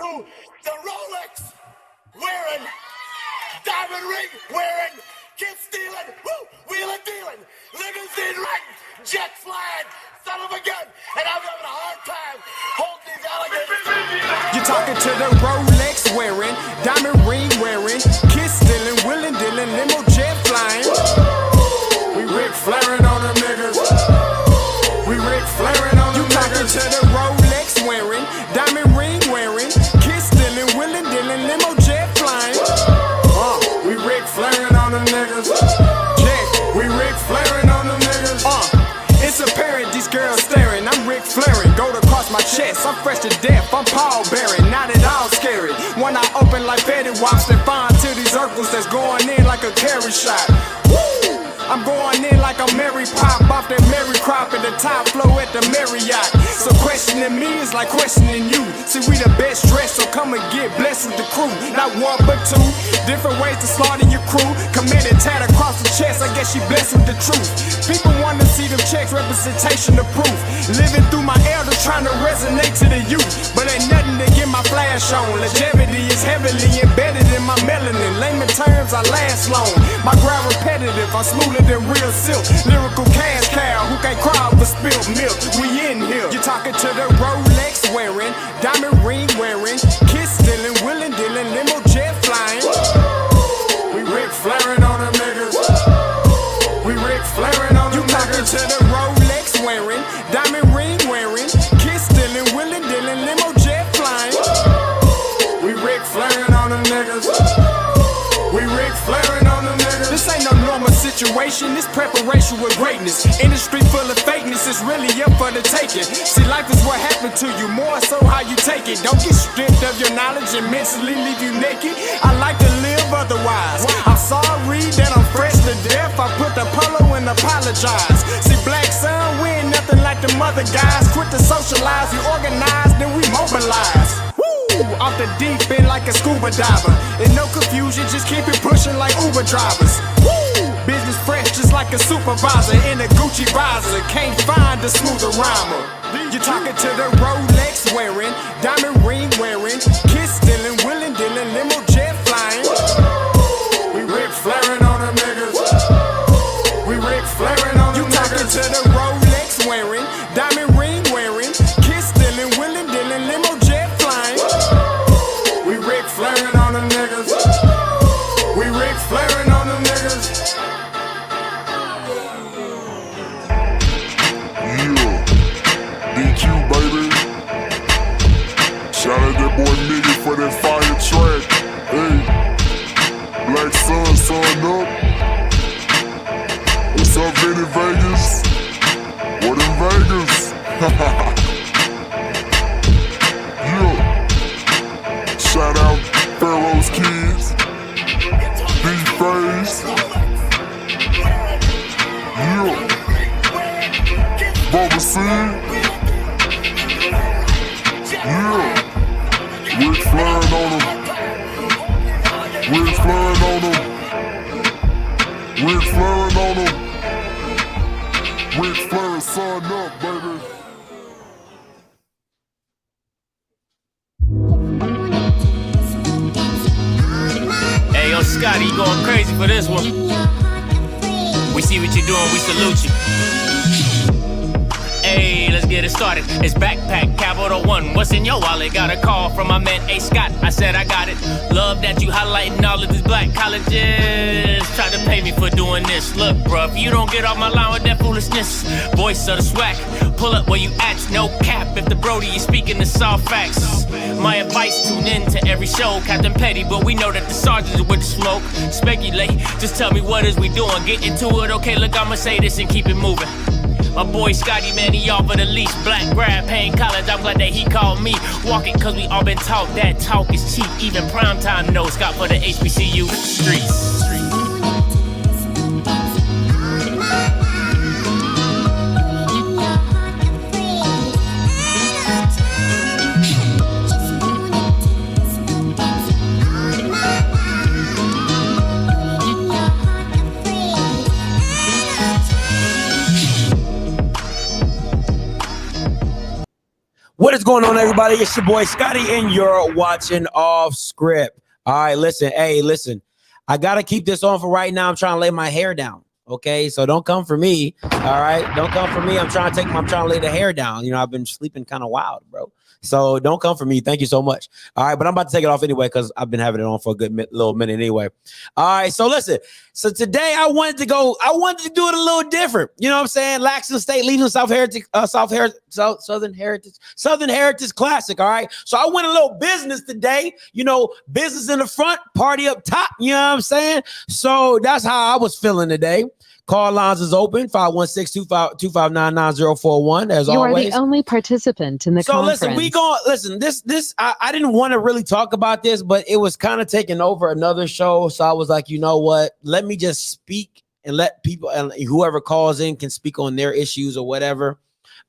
to the Rolex wearing, diamond ring wearing, kiss stealing, wheeling dealing, limousine riding, jet flying, son of a gun, and I'm having a hard time holding these alligators. You're talking to the Rolex wearing, diamond ring wearing, kiss stealing, wheeling dealing, limo jet flying. We Ric Flairing on them niggas. We Ric Flairing on them niggas. You talking to the Rolex wearing, diamond ring wearing, kiss stealing, wheeling dealing, limo jet flying. We Ric Flairing on them niggas. Yeah, we Ric Flairing on them niggas. It's apparent these girls staring. I'm Ric Flairing, gold across my chest. I'm fresh to death, I'm Paul Bearing, not at all scary. When I open like Betty Wops and find to these circles that's going in like a carry shot. Woo! I'm going in like a Mary Pop off that Mary Crop at the top flow at the Marriott. So questioning me is like questioning you. See, we the best dressed, so come and get blessed with the crew. Not one but two, different ways to slaughter your crew. Committed tat across the chest, I guess she blessed with the truth. People want to see them checks, representation of proof. Living through my elders trying to resonate to the youth. But ain't nothing to get my flash on. Longevity is heavily embedded in my melanin. Layman terms, I last long. My grind repetitive, I'm smoother than real silk. Lyrical cash cow who can't cry over spilled milk. We in here. You're talking to the Rolex wearing, diamond ring wearing, kiss stealing, wheeling dealing, limo jet flying. We Ric Flairing on them niggas. We Ric Flairing on them niggas. You talking to the Rolex wearing, diamond ring wearing, kiss stealing, wheeling dealing, limo jet flying. We Ric Flairing on them niggas. We Ric Flairing on them niggas. This ain't no normal situation, this preparation with greatness. Industry full of fakeness, it's really up for the taking. See, life is what happened to you, more so how you take it. Don't get stripped of your knowledge and mentally leave you naked. I like to live otherwise. I'm sorry that I'm fresh to death. I put the polo and apologize. See, black son, we ain't nothing like them other guys. Quit to socialize, we organize, then we mobilize. Off the deep end like a scuba diver. And no confusion, just keep it pushing like Uber drivers. Woo! Business fresh just like a supervisor in a Gucci visor. Can't find a smoother rhymer. You're talking to the Rolex wearing, diamond ring wearing, kiss stealing, wheeling dealing, limo jet flying. We Ric Flairing on them niggas. We Ric Flairing on them niggas. You talking to the Rolex wearing, diamond ring wearing, kiss stealing, wheeling dealing, limo jet flying. We Ric Flairing on them niggas. We Ric Flairing on them niggas. Yeah, DQ baby. Shout out that boy Nigga for that fire track. Hey, Black Sun, sun up. What's up, Vinny Vegas? What in Vegas? Yeah. Shout out Pharaoh's Kids, D-Phase, yeah, Moseby St, yeah, Ric Flairing on them, Ric Flairing on them, Ric Flairing on them, Ric Flairing, son up, baby. Yo, Scotty, you going crazy for this one. We see what you're doing, we salute you. Hey, let's get it started. It's Backpack Capital One. What's in your wallet? Got a call from my man A. Scott. I said I got it. Love that you highlighting all of these black colleges. Try to pay me for doing this. Look, bruh, if you don't get off my line with that foolishness, voice of the swag, pull up where you at, no cap. If the Brody is speaking the soft facts, my advice, tune in to every show. Captain Petty, but we know that the sergeant is with the smoke. Speculate, just tell me what is we doing. Get into it, okay, look, I'ma say this and keep it moving. My boy Scotty, man, he offered the least. Black grad, paying college, I'm glad that he called me. Walking cause we all been taught that talk is cheap. Even primetime knows Scott for the HBCU streets. What is is going on, everybody? It's your boy Scotty, and you're watching OFFScript. All right, listen. Hey, listen. I gotta keep this on for right now. I'm trying to lay my hair down. Okay, so don't come for me. All right, don't come for me. I'm trying to lay the hair down. You know, I've been sleeping kind of wild, bro. So don't come for me. Thank you so much. All right, but I'm about to take it off anyway because I've been having it on for a good little minute anyway. All right, so listen. So today I wanted to do it a little different. You know what I'm saying? Laxton State leaving Southern Heritage Classic. All right, so I went a little business today. You know, business in the front, party up top. You know what I'm saying? So that's how I was feeling today. Call lines is open, 516-259-9041, as you always. You are the only participant in the conference. So listen, I didn't want to really talk about this, but it was kind of taking over another show. So I was like, you know what? Let me just speak and let people, and whoever calls in can speak on their issues or whatever.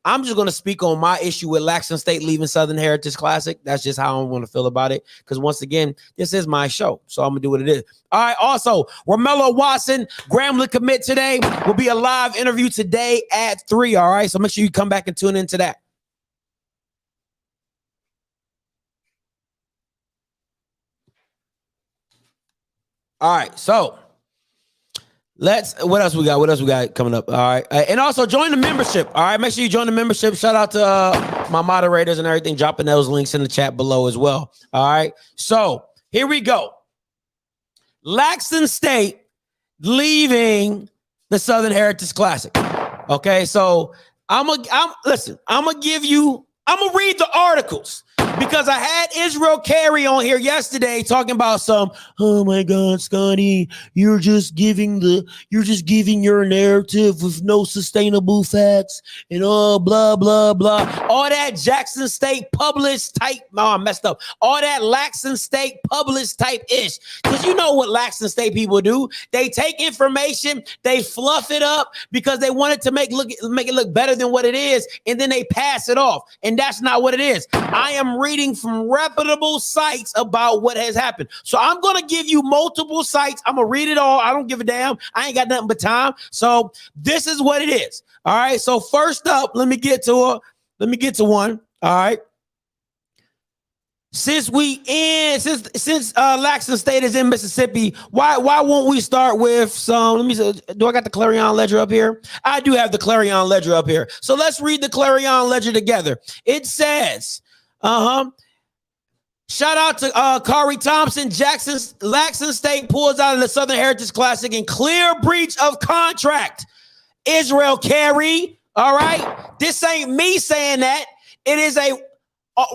I'm just going to speak on my issue with Laxton State leaving Southern Heritage Classic. That's just how I want to feel about it. Because once again, this is my show. So I'm going to do what it is. All right. Also, Romello Watson, Grambling commit today. Will be a live interview today at 3. All right. So make sure you come back and tune into that. All right. So what else we got coming up? All right. And also join the membership. All right. Make sure you join the membership. Shout out to my moderators and everything, dropping those links in the chat below as well. All right. So here we go. Laxton State leaving the Southern Heritage Classic. Okay. So I'm gonna read the articles. Because I had Israel Carey on here yesterday talking about oh my God, Scotty, you're just giving your narrative with no sustainable facts and blah, blah, blah. All that Jackson State published type, I messed up. All that Laxton State published type ish. Because you know what Laxton State people do. They take information, they fluff it up because they want it to make it look better than what it is, and then they pass it off. And that's not what it is. I am reading from reputable sites about what has happened. So I'm going to give you multiple sites. I'm going to read it all. I don't give a damn. I ain't got nothing but time. So this is what it is. All right. So first up, let me get to one. All right. Since Laxton State is in Mississippi, why won't we start with some? Let me see. Do I got the Clarion Ledger up here? I do have the Clarion Ledger up here. So let's read the Clarion Ledger together. It says, shout out to Kari Thompson. Laxton State pulls out of the Southern Heritage Classic in clear breach of contract. Israel Carey. All right. This ain't me saying that. It is a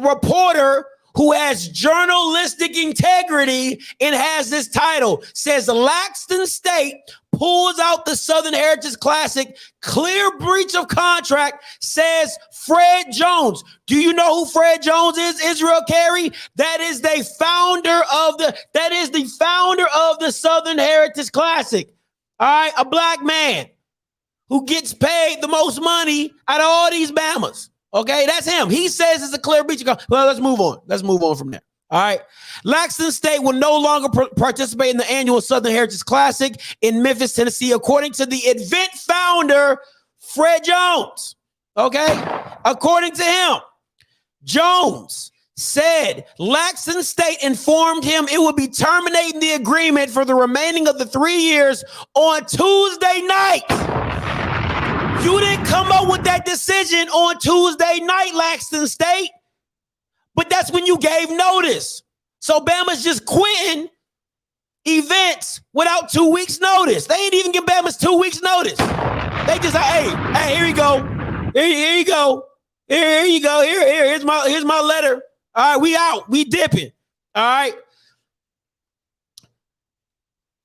reporter who has journalistic integrity and has this title. Says Laxton State pulls out the Southern Heritage Classic, clear breach of contract, says Fred Jones. Do you know who Fred Jones is, Israel Carey? That is the founder of the Southern Heritage Classic. All right, a black man who gets paid the most money out of all these Bamas. Okay, that's him. He says it's a clear breach of contract. Well, let's move on. Let's move on from there. All right. Laxton State will no longer participate in the annual Southern Heritage Classic in Memphis, Tennessee, according to the event founder, Fred Jones. Okay. According to him, Jones said Laxton State informed him it would be terminating the agreement for the remaining of the 3 years on Tuesday night. You didn't come up with that decision on Tuesday night, Laxton State. But that's when you gave notice. So Bama's just quitting events without 2 weeks notice. They ain't even give Bama's 2 weeks notice. They just, hey, here you go. Here you go. Here you go. Here's my letter. All right, we out. We dipping. All right.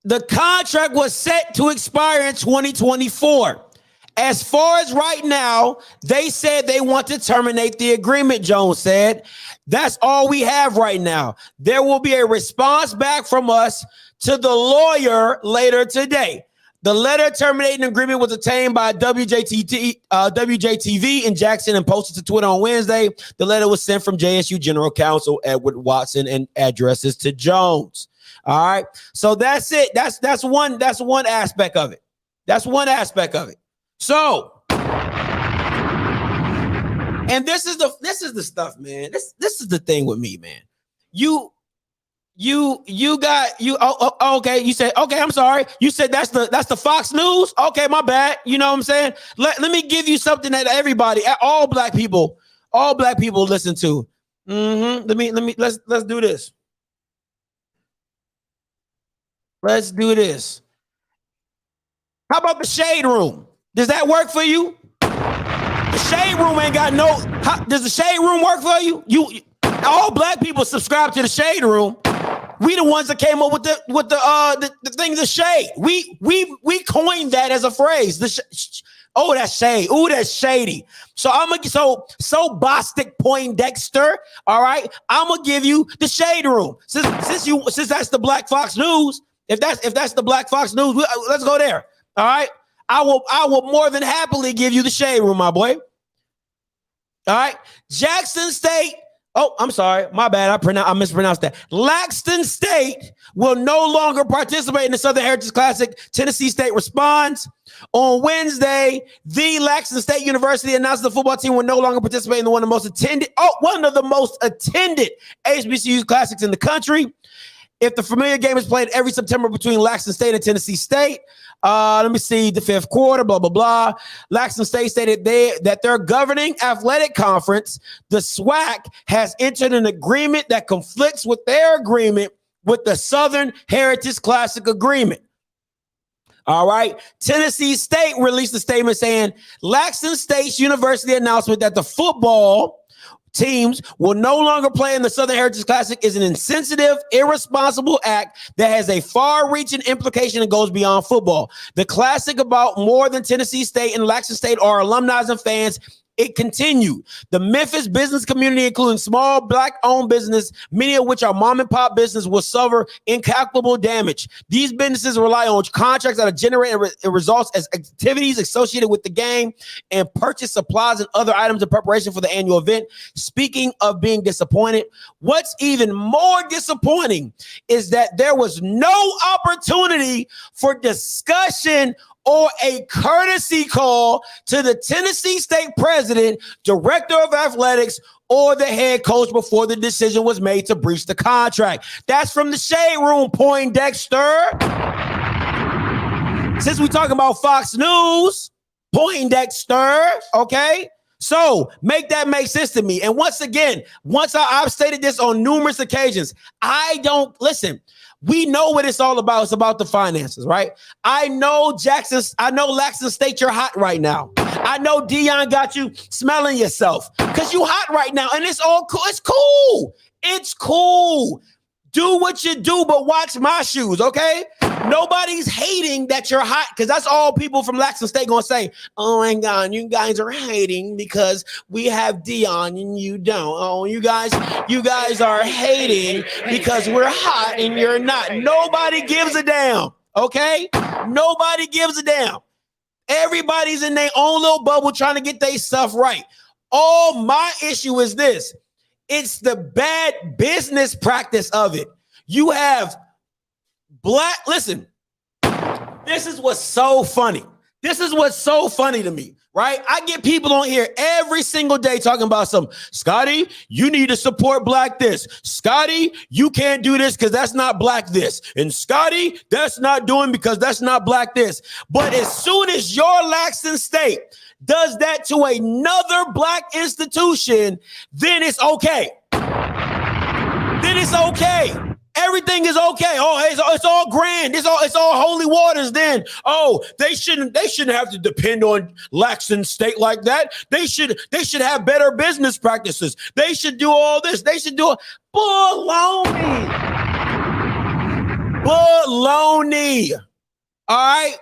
The contract was set to expire in 2024. As far as right now, they said they want to terminate the agreement, Jones said. That's all we have right now. There will be a response back from us to the lawyer later today. The letter terminating the agreement was obtained by WJTV in Jackson and posted to Twitter on Wednesday. The letter was sent from JSU General Counsel Edward Watson and addresses to Jones. All right. So that's it. That's one aspect of it. That's one aspect of it. So And this is the stuff, man. This is the thing with me, man. You okay. You said, okay, I'm sorry. You said that's the Fox News. Okay, my bad. You know what I'm saying? Let me give you something that all black people listen to. Let's do this. Let's do this. How about the Shade Room? Does that work for you? The Shade Room ain't got no. Does the Shade Room work for you? All black people subscribe to the Shade Room. We the ones that came up with the thing, the shade. We coined that as a phrase. Oh, that's shade. Ooh, that's shady. So so Bostic Poindexter. All right, I'm gonna give you the Shade Room. Since that's the Black Fox News. If that's the Black Fox News, let's go there. All right, I will more than happily give you the Shade Room, my boy. All right, Jackson State. Oh, I'm sorry. My bad. I mispronounced that. Laxton State will no longer participate in the Southern Heritage Classic. Tennessee State responds. On Wednesday, the Laxton State University announced the football team will no longer participate in one of the most attended HBCU classics in the country. If the familiar game is played every September between Laxton State and Tennessee State, let me see, the fifth quarter, blah, blah, blah. Laxton State stated that their governing athletic conference, the SWAC, has entered an agreement that conflicts with their agreement with the Southern Heritage Classic Agreement. All right. Tennessee State released a statement saying Laxton State's university announcement that the football teams will no longer play in the Southern Heritage Classic is an insensitive, irresponsible act that has a far-reaching implication and goes beyond football. The Classic about more than Tennessee State and Laxton State are alumni and fans. It continued. The Memphis business community, including small black-owned business, many of which are mom-and-pop business, will suffer incalculable damage. These businesses rely on contracts that are generated results as activities associated with the game and purchase supplies and other items in preparation for the annual event. Speaking of being disappointed, what's even more disappointing is that there was no opportunity for discussion or a courtesy call to the Tennessee State president, director of athletics, or the head coach before the decision was made to breach the contract. That's from the Shade Room, Poindexter. Since we're talking about Fox News, Poindexter, okay? So make that make sense to me. And once again, I've stated this on numerous occasions, listen. We know what it's all about. It's about the finances, right? I know Laxton State, you're hot right now. I know Dion got you smelling yourself because you hot right now. And it's all cool. It's cool. It's cool. Do what you do, but watch my shoes, okay? Nobody's hating that you're hot because that's all people from Laxton State going to say. Oh, my God, you guys are hating because we have Dion and you don't. Oh, you guys are hating because we're hot and you're not. Nobody gives a damn, okay? Nobody gives a damn. Everybody's in their own little bubble trying to get their stuff right. All my issue is this. It's the bad business practice of it. You have listen, this is what's so funny. This is what's so funny to me, right? I get people on here every single day talking about Scotty, you need to support black this. Scotty, you can't do this because that's not black this. And Scotty, that's not doing because that's not black this. But as soon as your Laxton State does that to another black institution, then it's okay. Then it's okay. Everything is okay. Oh, it's all grand. It's all holy waters. Then, they shouldn't have to depend on Laxton State like that. They should have better business practices. They should do all this. They should do baloney. Baloney. All right.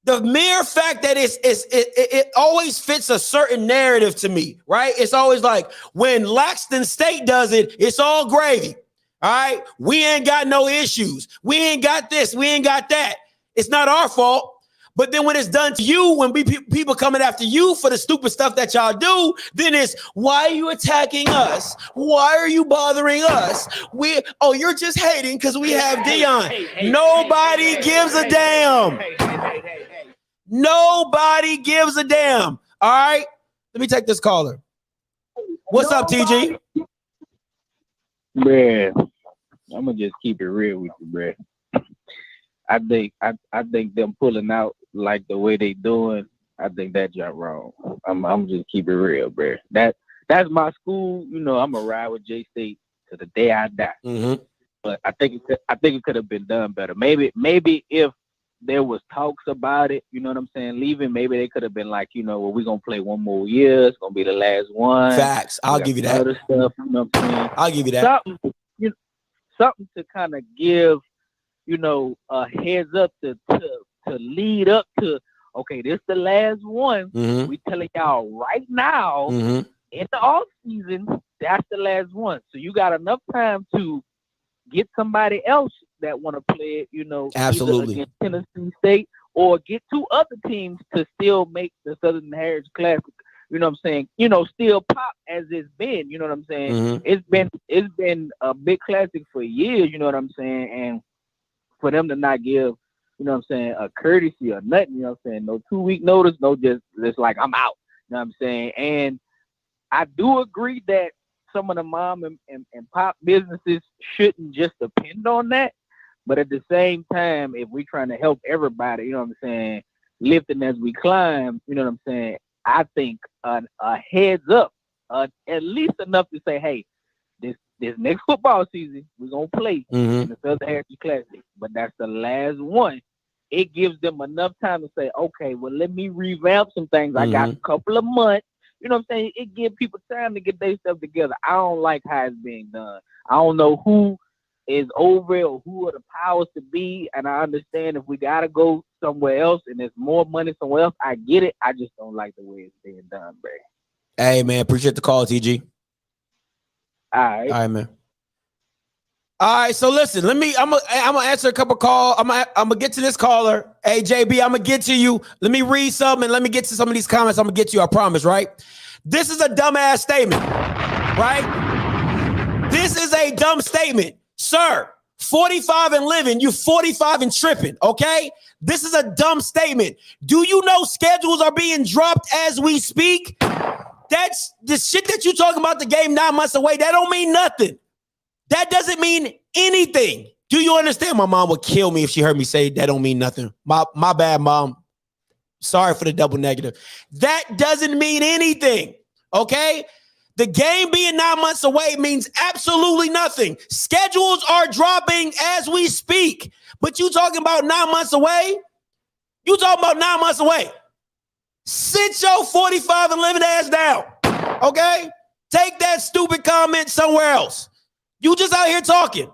The mere fact that it always fits a certain narrative to me, right? It's always like when Laxton State does it, it's all gravy. All right. We ain't got no issues. We ain't got this. We ain't got that. It's not our fault. But then when it's done to you, when people coming after you for the stupid stuff that y'all do, then it's, why are you attacking us? Why are you bothering us? You're just hating because we have Dion. Nobody gives a damn. Nobody gives a damn. All right. Let me take this caller. What's up, TG? Bruh, I'm gonna just keep it real with you, bruh. I think them pulling out like the way they doing, I think that jump wrong. I'm just keep it real, bruh. That's my school. You know, I'm gonna ride with J State to the day I die. Mm-hmm. But I think it could have been done better. Maybe if there was talks about it, you know what I'm saying, leaving, maybe they could have been like, you know, well, we're gonna play one more year. It's gonna be the last one. Facts. I'll give you that. Other stuff, you know what I'm saying? I'll give you that. Something to kind of give, you know, a heads up to lead up to, okay, this the last one. Mm-hmm. We telling y'all right now Mm-hmm. in the off season, that's the last one. So you got enough time to get somebody else that want to play it, you know, absolutely, either against Tennessee State or get two other teams to still make the Southern Heritage Classic. You know what I'm saying? You know, still pop as it's been. You know what I'm saying? Mm-hmm. It's been a big classic for years. You know what I'm saying? And for them to not give, you know what I'm saying, a courtesy or nothing. You know what I'm saying? No 2-week notice. No, just like I'm out. You know what I'm saying? And I do agree that some of the mom and pop businesses shouldn't just depend on that. But at the same time, if we're trying to help everybody, you know what I'm saying, lifting as we climb, you know what I'm saying, I think a heads up, at least enough to say, hey, this next football season, we're going to play in the Southern Heritage Classic. But that's the last one. It gives them enough time to say, okay, well, let me revamp some things. I got a couple of months. You know what I'm saying? It gives people time to get their stuff together. I don't like how it's being done. I don't know who is over it or who are the powers to be. And I understand if we got to go somewhere else and there's more money somewhere else, I get it. I just don't like the way it's being done, bro. Hey, man, appreciate the call, TG. All right, man. All right, so listen, I'm gonna answer a couple calls. I'm gonna get to this caller. Hey, JB, I'm gonna get to you. Let me read some and let me get to some of these comments. I'm gonna get to you, I promise, right? This is a dumbass statement, right? This is a dumb statement. Sir, 45 and living, you 45 and tripping, okay? This is a dumb statement. Do you know schedules are being dropped as we speak? That's the shit that you talking about, the game 9 months away. That don't mean nothing. That doesn't mean anything. Do you understand? My mom would kill me if she heard me say that don't mean nothing. My bad, Mom. Sorry for the double negative. That doesn't mean anything, okay? The game being 9 months away means absolutely nothing. Schedules are dropping as we speak. But you talking about 9 months away? You talking about 9 months away. Sit your 45 and living ass down, okay? Take that stupid comment somewhere else. You just out here talking.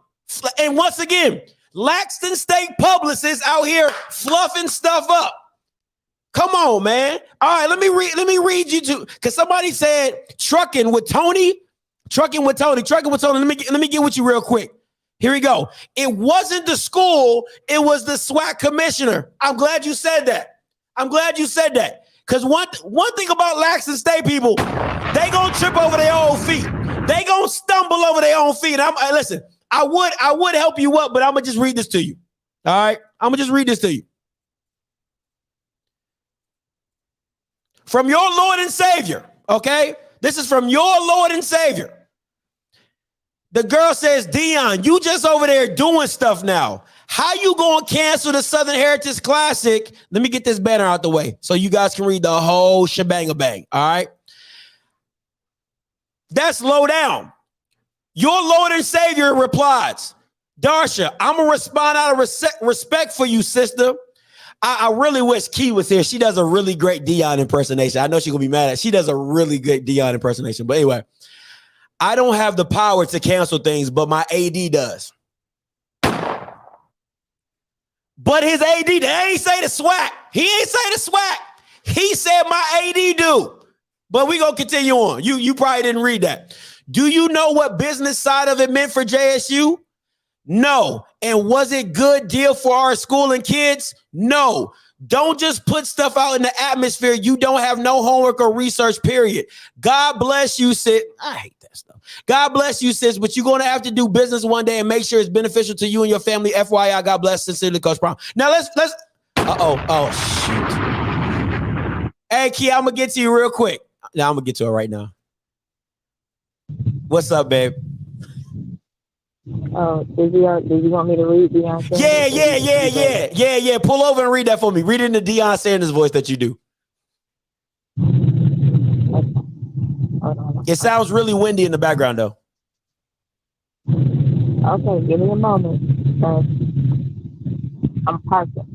And once again, Laxton State publicists out here fluffing stuff up. Come on, man. All right, let me read you to, because somebody said trucking with Tony. Let me get with you real quick. Here we go. It wasn't the school, it was the SWAC commissioner. I'm glad you said that. Because one thing about Laxton State people, they gonna trip over their own feet. They gonna stumble over their own feet. Listen, I would help you up, but I'm gonna just read this to you. All right, I'm gonna just read this to you. From your Lord and Savior, okay? This is from your Lord and Savior. The girl says, Dion, you just over there doing stuff now. How you gonna cancel the Southern Heritage Classic? Let me get this banner out the way so you guys can read the whole shebang-a-bang, all right? That's low down. Your Lord and Savior replies, Darsha, I'm going to respond out of respect for you, sister. I really wish Key was here. She does a really great Dion impersonation. I know she's going to be mad at it. She does a really good Dion impersonation. But anyway, I don't have the power to cancel things, but my AD does. But his AD, they ain't say the SWAC. He ain't say the SWAC. He said my AD do. But we going to continue on. You probably didn't read that. Do you know what business side of it meant for JSU? No. And was it good deal for our school and kids? No. Don't just put stuff out in the atmosphere. You don't have no homework or research, period. God bless you, sis. I hate that stuff. God bless you, sis, but you're going to have to do business one day and make sure it's beneficial to you and your family. FYI, God bless. Sincerely, Coach Brown. Now let's. Oh, shoot. Hey, Key, I'm going to get to you real quick. Now I'm going to get to it right now. What's up, babe? Did you want me to read Deion Sanders? Yeah. Pull over and read that for me. Read it in the Deion Sanders voice that you do. Okay. Hold on. It sounds really windy in the background, though. Okay, give me a moment. I'm parking.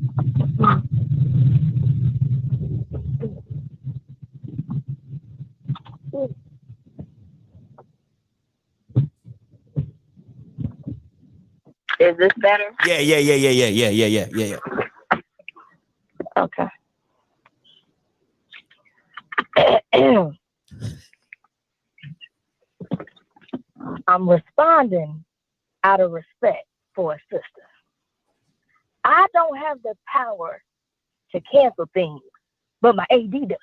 Is this better? Yeah. Okay. I'm responding out of respect for a sister. I don't have the power to cancel things, but my AD does.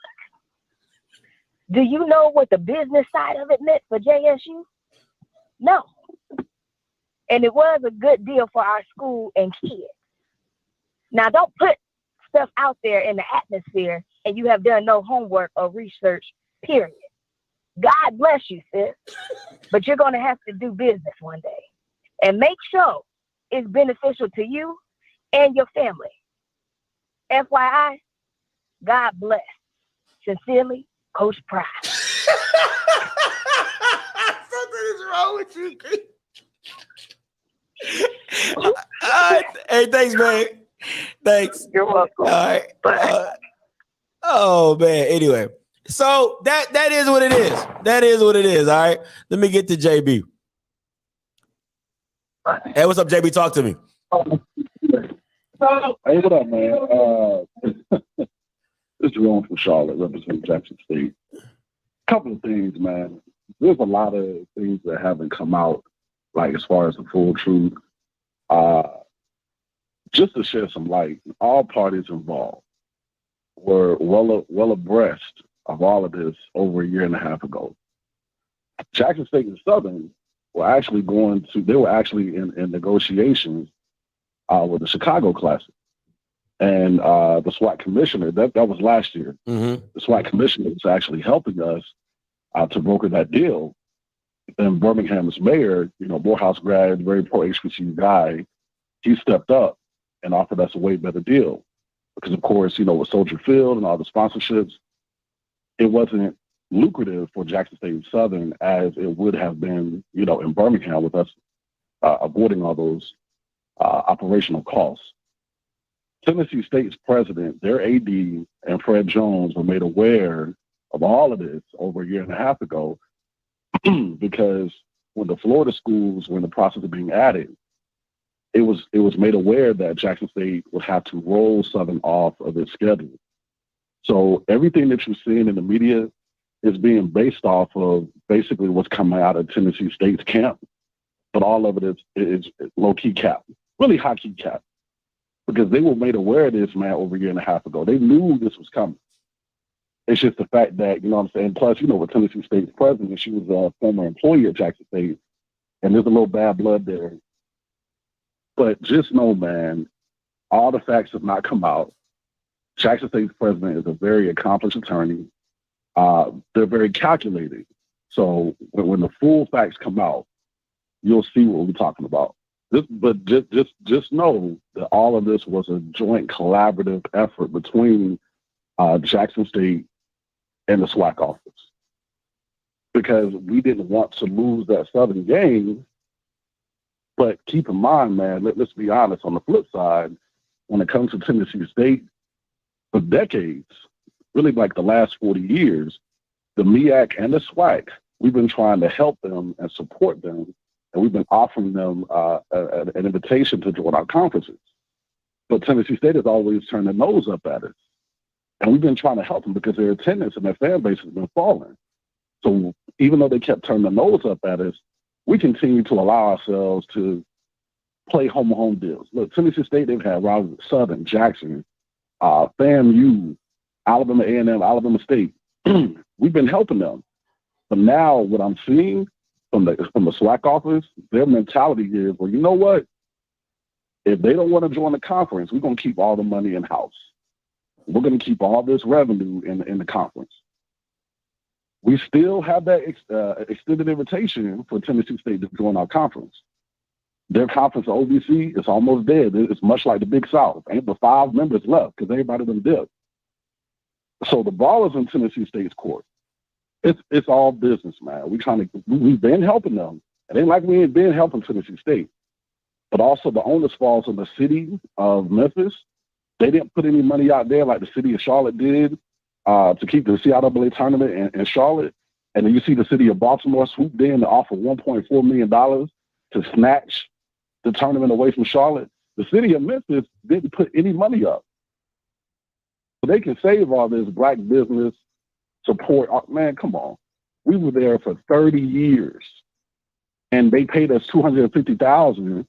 Do you know what the business side of it meant for JSU? No. And it was a good deal for our school and kids. Now, don't put stuff out there in the atmosphere and you have done no homework or research, period. God bless you, sis. But you're going to have to do business one day. And make sure it's beneficial to you and your family. FYI, God bless. Sincerely, Coach Pride. Something is wrong with you, Keith. Hey, thanks, man. Thanks. You're welcome. All right. Oh man. Anyway, so that is what it is. That is what it is. All right. Let me get to JB. Hey, what's up, JB? Talk to me. Hey, what up, man? This is Jerome from Charlotte, representing Jackson State. Couple of things, man. There's a lot of things that haven't come out, like as far as the full truth. Just to shed some light, all parties involved were well abreast of all of this over a year and a half ago. Jackson State and Southern were actually in negotiations with the Chicago Classic. And the SWAT commissioner, that was last year. Mm-hmm. The SWAT commissioner was actually helping us to broker that deal. And Birmingham's mayor, Morehouse grad, very pro-HBCU guy, he stepped up and offered us a way better deal. Because, of course, with Soldier Field and all the sponsorships, it wasn't lucrative for Jackson State and Southern as it would have been, in Birmingham with us avoiding all those operational costs. Tennessee State's president, their AD, and Fred Jones were made aware of all of this over a year and a half ago because when the Florida schools were in the process of being added, it was made aware that Jackson State would have to roll Southern off of its schedule. So everything that you're seeing in the media is being based off of basically what's coming out of Tennessee State's camp, but all of it is low-key cap, really high-key cap, because they were made aware of this, man, over a year and a half ago. They knew this was coming. It's just the fact that, plus, with Tennessee State's president, she was a former employee at Jackson State, and there's a little bad blood there. But just know, man, all the facts have not come out. Jackson State's president is a very accomplished attorney. They're very calculated. So when the full facts come out, you'll see what we're talking about. But just know that all of this was a joint collaborative effort between Jackson State and the SWAC office. Because we didn't want to lose that Southern game. But keep in mind, man, let's be honest, on the flip side, when it comes to Tennessee State, for decades, really like the last 40 years, the MEAC and the SWAC, we've been trying to help them and support them, and we've been offering them an invitation to join our conferences. But Tennessee State has always turned their nose up at us. And we've been trying to help them because their attendance and their fan base has been falling. So even though they kept turning their nose up at us, we continue to allow ourselves to play home deals. Look, Tennessee State, they've had rivals at Southern, Jackson, FAMU, Alabama A&M, Alabama State. We've been helping them. But now what I'm seeing from the SWAC office, their mentality is, well, you know what? If they don't want to join the conference, we're going to keep all the money in-house. We're going to keep all this revenue in the conference. We still have that extended invitation for Tennessee State to join our conference. Their conference, OVC, is almost dead. It's much like the Big South. Ain't but 5 members left because everybody done dipped. So the ball is in Tennessee State's court. It's all business, man. We've been helping them. It ain't like we ain't been helping Tennessee State. But also the onus falls on the city of Memphis. They didn't put any money out there like the city of Charlotte did to keep the CIAA tournament in Charlotte. And then you see the city of Baltimore swooped in to offer $1.4 million to snatch the tournament away from Charlotte. The city of Memphis didn't put any money up. So they can save all this black business support. Man, come on. We were there for 30 years and they paid us $250,000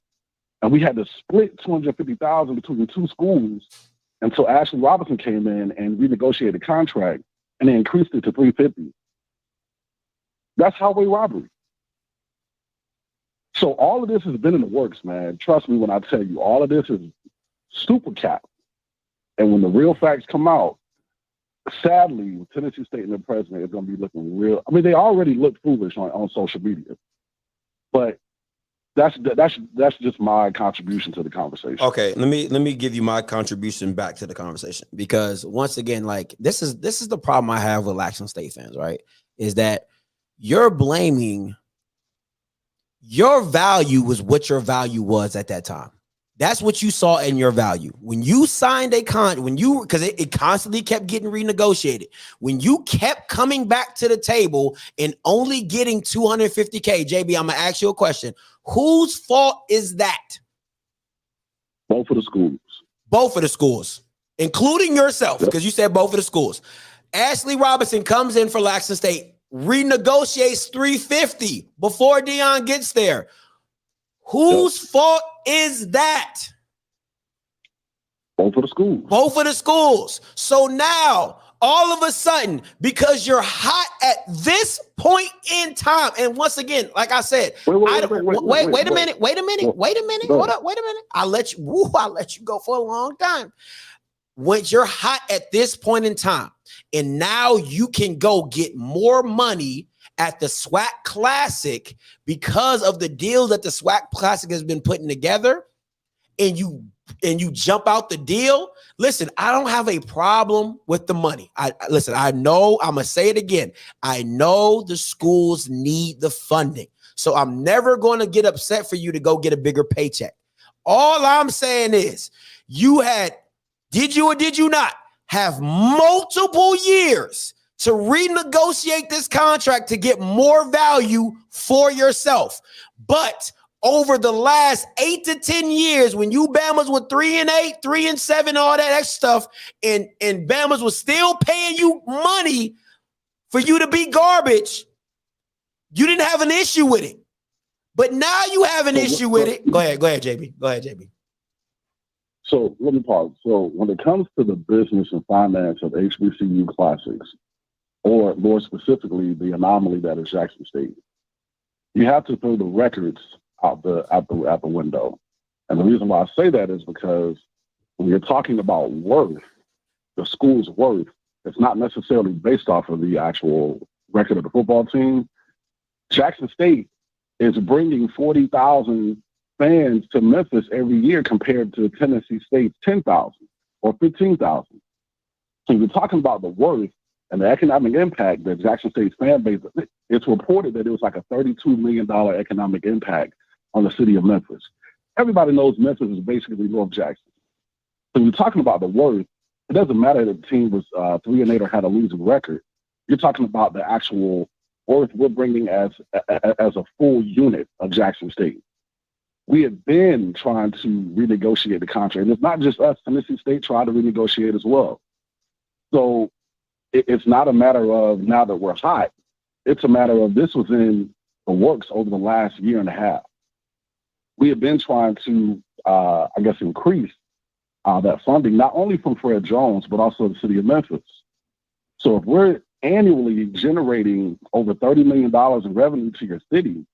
and we had to split $250,000 between 2 schools until Ashley Robinson came in and renegotiated the contract and they increased it to $350,000. That's highway robbery. So all of this has been in the works, man. Trust me when I tell you, all of this is super cap. And when the real facts come out, sadly, Tennessee State and the president is going to be looking real. I mean, they already look foolish on social media, but that's just my contribution to the conversation. Okay, let me give you my contribution back to the conversation, because once again, like this is the problem I have with Jackson State fans, right? Is that you're blaming your value was what your value was at that time. That's what you saw in your value. When you signed because it constantly kept getting renegotiated. When you kept coming back to the table and only getting $250K, JB, I'm gonna ask you a question. Whose fault is that? Both of the schools. Both of the schools, including yourself, because you said both of the schools. Ashley Robinson comes in for Jackson State, renegotiates $350 before Dion gets there. Whose fault is that? Both of the schools. Both of the schools. So now, all of a sudden, because you're hot at this point in time, and once again, like I said, wait a minute. Hold up, wait a minute. I'll let you go for a long time. Once you're hot at this point in time, and now you can go get more money at the SWAC Classic because of the deal that the SWAC Classic has been putting together, and you jump out the deal. Listen, I don't have a problem with the money. I know, I'm gonna say it again. I know the schools need the funding. So I'm never going to get upset for you to go get a bigger paycheck. All I'm saying is did you or did you not have multiple years to renegotiate this contract to get more value for yourself? But over the last 8 to 10 years, when you Bamas were 3-8, 3-7, all that extra stuff, and Bamas was still paying you money for you to be garbage, you didn't have an issue with it. But now you have an issue with it. Go ahead, JB. So let me pause. So when it comes to the business and finance of HBCU Classics, or more specifically, the anomaly that is Jackson State, you have to throw the records out the window. And the reason why I say that is because when you're talking about worth, the school's worth, it's not necessarily based off of the actual record of the football team. Jackson State is bringing 40,000 fans to Memphis every year compared to Tennessee State's 10,000 or 15,000. So you're talking about the worth and the economic impact that Jackson State's fan base, it's reported that it was like a $32 million economic impact on the city of Memphis. Everybody knows Memphis is basically North Jackson. So you're talking about the worth. It doesn't matter that the team was 3-8 or had a losing record. You're talking about the actual worth we're bringing as a full unit of Jackson State. We have been trying to renegotiate the contract. And it's not just us. Tennessee State tried to renegotiate as well. So it's not a matter of now that we're hot. It's a matter of this was in the works over the last year and a half. We have been trying to, increase that funding, not only from Fred Jones, but also the city of Memphis. So if we're annually generating over $30 million in revenue to your city,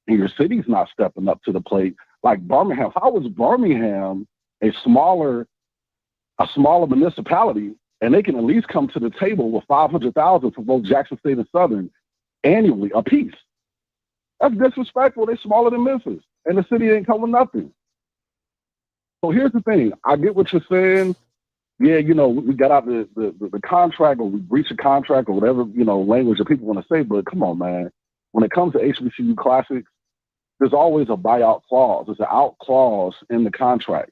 and your city's not stepping up to the plate, like Birmingham. How was Birmingham a smaller municipality and they can at least come to the table with $500,000 for both Jackson State and Southern annually apiece. That's disrespectful. They're smaller than Memphis, and the city ain't coming nothing. So here's the thing. I get what you're saying. Yeah, you know, we got out the contract, or we breached a contract, or whatever, you know, language that people want to say. But come on, man. When it comes to HBCU classics, there's always a buyout clause. There's an out clause in the contract.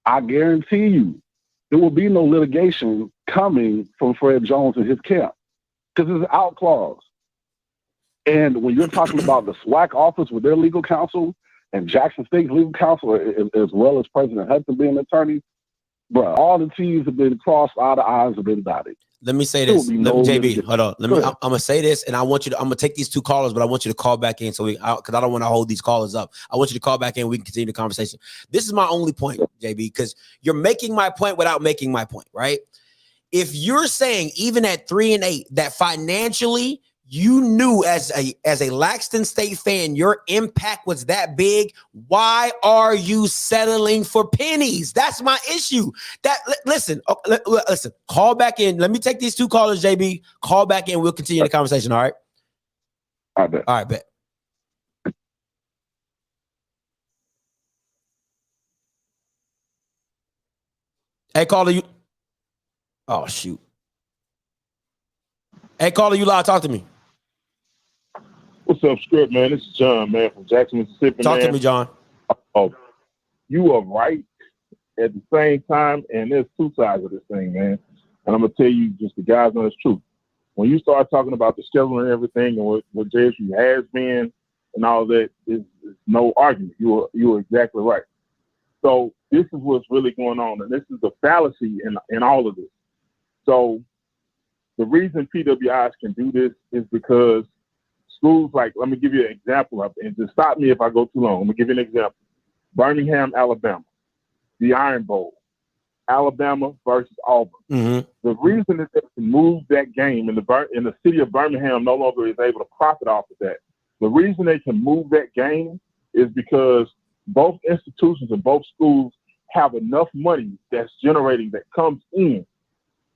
I guarantee you, there will be no litigation coming from Fred Jones and his camp because there's an out clause. And when you're talking about the SWAC office with their legal counsel and Jackson State's legal counsel, as well as President Hudson being an attorney, bro, all the T's have been crossed, all the I's have been dotted. Let me say this. JB, hold on. I'm gonna say this, and I'm gonna take these two callers, but I want you to call back in because I don't want to hold these callers up. I want you to call back in. We can continue the conversation. This is my only point, JB, because you're making my point without making my point, right? If you're saying even at 3-8 that financially you knew as a Laxton State fan, your impact was that big. Why are you settling for pennies? That's my issue. Listen, call back in. Let me take these two callers, JB. Call back in. We'll continue the conversation. All right. I bet. All right, bet. Hey, caller, you. Oh, shoot. Hey, caller, you live. Talk to me. What's up, Script, man? This is John, man, from Jackson, Mississippi. Talk to me, John. Oh, you are right at the same time, and there's two sides of this thing, man. And I'm going to tell you just the guys know it's true. When you start talking about the schedule and everything and what JSU has been and all that, is no argument. You are exactly right. So this is what's really going on, and this is the fallacy in all of this. So the reason PWIs can do this is because schools like, let me give you an example of it, and just stop me if I go too long. Let me give you an example. Birmingham, Alabama, the Iron Bowl, Alabama versus Auburn. Mm-hmm. The reason that they can move that game in the city of Birmingham no longer is able to profit off of that. The reason they can move that game is because both institutions and both schools have enough money that's generating that comes in,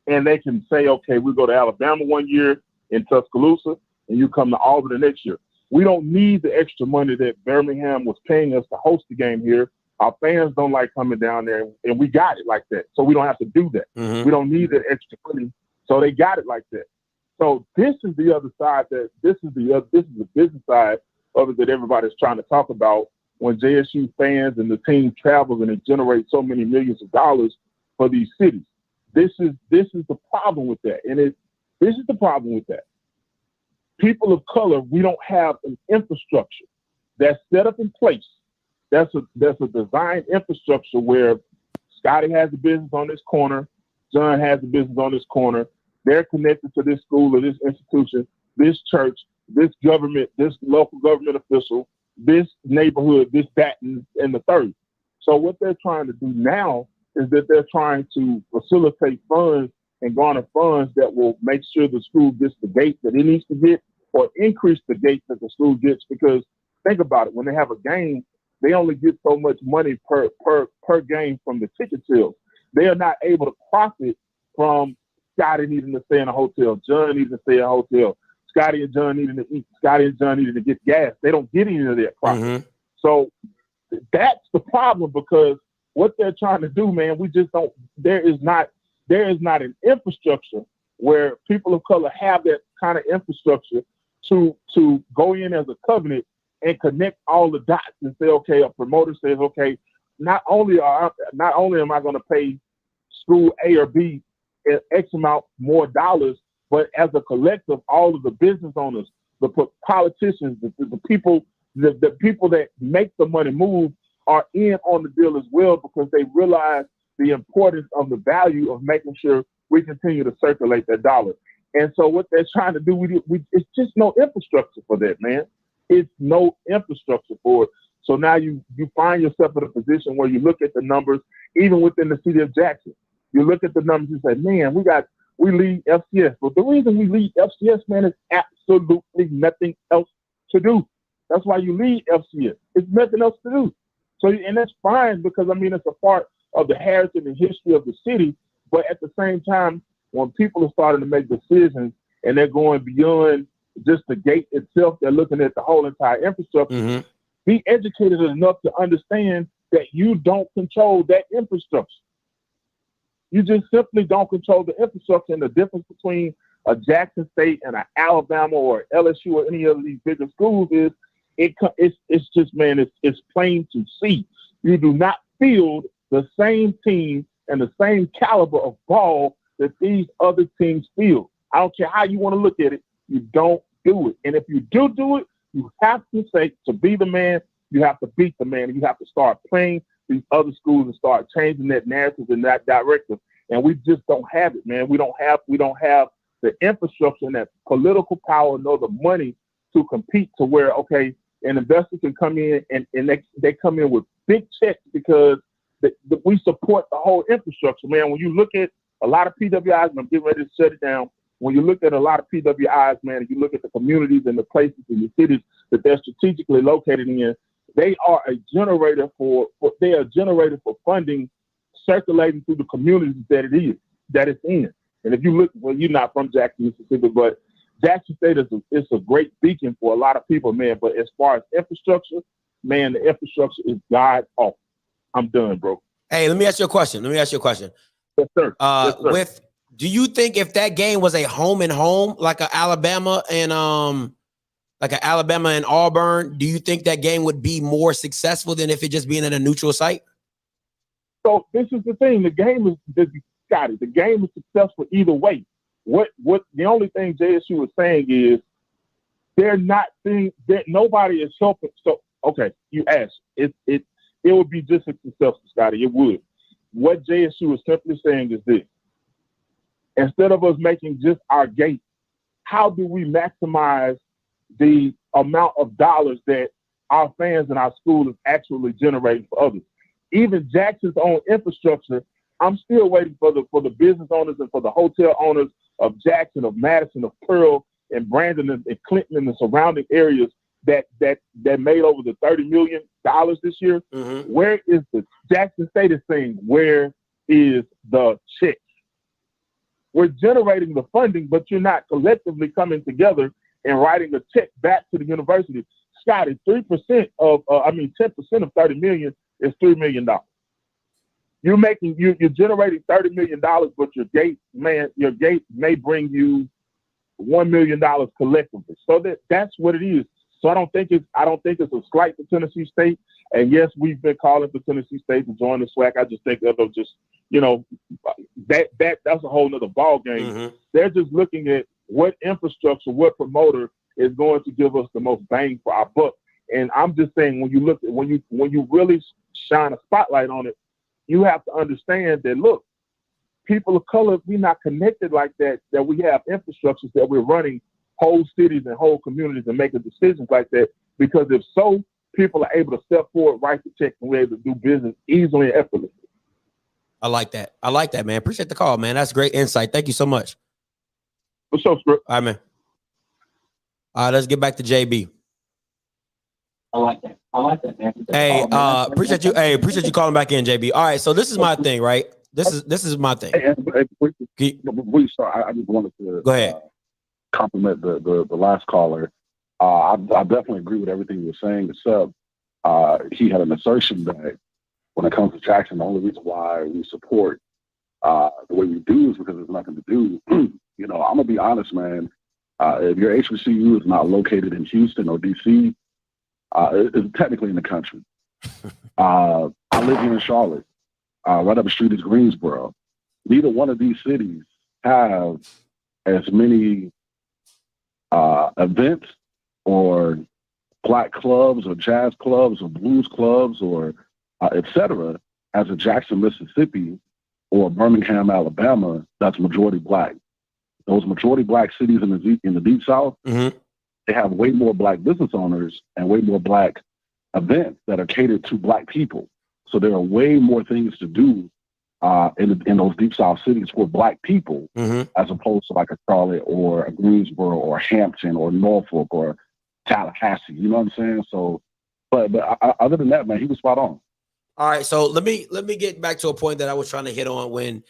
and they can say, okay, we go to Alabama one year in Tuscaloosa, and you come to Auburn the next year. We don't need the extra money that Birmingham was paying us to host the game here. Our fans don't like coming down there, and we got it like that. So we don't have to do that. Mm-hmm. We don't need that extra money. So they got it like that. So this is the other side this is the business side of it that everybody's trying to talk about when JSU fans and the team travels and it generates so many millions of dollars for these cities. This is the problem with that. And this is the problem with that. People of color, we don't have an infrastructure that's set up in place. That's a design infrastructure where Scotty has a business on this corner, John has a business on this corner. They're connected to this school or this institution, this church, this government, this local government official, this neighborhood, this, that, and the third. So what they're trying to do now is that they're trying to facilitate funds and garner funds that will make sure the school gets the gate that it needs to get, or increase the gate that the school gets. Because think about it, when they have a game, they only get so much money per game from the ticket sales. They are not able to profit from Scotty needing to stay in a hotel, John needing to stay in a hotel, Scotty and John needing to eat, Scotty and John needing to get gas. They don't get any of that profit. Mm-hmm. So that's the problem, because what they're trying to do, man, we just don't, there is not an infrastructure where people of color have that kind of infrastructure to go in as a covenant and connect all the dots and say, okay, a promoter says, okay, not only am I going to pay school A or B X amount more dollars, but as a collective, all of the business owners, the politicians, the people that make the money move are in on the deal as well, because they realize the importance of the value of making sure we continue to circulate that dollar. And so what they're trying to do, it's just no infrastructure for that, man. It's no infrastructure for it. So now you find yourself in a position where you look at the numbers, even within the city of Jackson. You look at the numbers and say, man, we lead FCS. But the reason we lead FCS, man, is absolutely nothing else to do. That's why you lead FCS. It's nothing else to do. So, and that's fine, because, I mean, it's a part of the heritage and history of the city. But at the same time, when people are starting to make decisions and they're going beyond just the gate itself, they're looking at the whole entire infrastructure. Be educated enough to understand that you don't control that infrastructure. You just simply don't control the infrastructure. And the difference between a Jackson State and an Alabama or LSU or any of these bigger schools is it's just, man, it's plain to see. You do not field the same team and the same caliber of ball that these other teams field. I don't care how you want to look at it. You don't do it. And if you do it, you have to say, to be the man, you have to beat the man. And you have to start playing these other schools and start changing that narrative in that direction. And we just don't have it, man. We don't have the infrastructure and that political power nor the money to compete to where, okay, an investor can come in and they come in with big checks because we support the whole infrastructure, man. When you look at a lot of PWIs, and I'm getting ready to shut it down. When you look at a lot of PWIs, man, and you look at the communities and the places and the cities that they're strategically located in, they are a generator for funding circulating through the communities that it's in. And if you look, well, you're not from Jackson, Mississippi, but Jackson State is a great beacon for a lot of people, man. But as far as infrastructure, man, the infrastructure is god awful. I'm done, bro. Hey, let me ask you a question. Yes, sir. Yes, sir. Do you think if that game was a home and home, like a Alabama and Auburn, do you think that game would be more successful than if it just being at a neutral site? So this is the thing. The game is successful either way. What the only thing JSU is saying is they're not seeing that nobody is helping. So okay, you asked. It would be just as successful, Scotty. It would. What JSU is simply saying is this. Instead of us making just our gate, how do we maximize the amount of dollars that our fans and our school is actually generating for others? Even Jackson's own infrastructure, I'm still waiting for the business owners and for the hotel owners of Jackson, of Madison, of Pearl, and Brandon and Clinton and the surrounding areas that made over the $30 million this year. Where is the Jackson State is saying, where is the check? We're generating the funding, but you're not collectively coming together and writing a check back to the university. Scotty, 10% of $30 million is $3 million. You're generating $30 million, but your gate may bring you $1 million collectively. So that's what it is. So I don't think it's a slight to Tennessee State. And yes, we've been calling for Tennessee State to join the SWAC. I just think that they'll just, that's a whole nother ball game. They're just looking at what infrastructure, what promoter is going to give us the most bang for our buck. And I'm just saying, when you really shine a spotlight on it, you have to understand that, look, people of color, we're not connected like that we have infrastructures that we're running whole cities and whole communities and making decisions like that. Because if so, people are able to step forward, write the check, and we're able to do business easily and effortlessly. I like that, man. Appreciate the call, man. That's great insight. Thank you so much. What's up, Script? All right, man. All right, let's get back to JB. I like that, man. Hey, appreciate you. Hey, appreciate you calling back in, JB. All right, so this is my thing, right? This is my thing. Before you start, I just wanted to go ahead. Compliment the last caller. I definitely agree with everything you were saying, except he had an assertion that when it comes to Jackson, the only reason why we support the way we do is because there's nothing to do. I'm gonna be honest, man. If your HBCU is not located in Houston or DC, it's technically in the country. I live here in Charlotte. Right up the street is Greensboro. Neither one of these cities have as many events or black clubs or jazz clubs or blues clubs or etc. as a Jackson, Mississippi or Birmingham, Alabama that's majority black. Those majority black cities in the Deep South, they have way more black business owners and way more black events that are catered to black people. So there are way more things to do in those Deep South cities for black people, as opposed to like a Charlotte or a Greensboro or Hampton or Norfolk or Tallahassee. You know what I'm saying? So, but other than that, man, he was spot on. All right, so let me get back to a point that I was trying to hit on when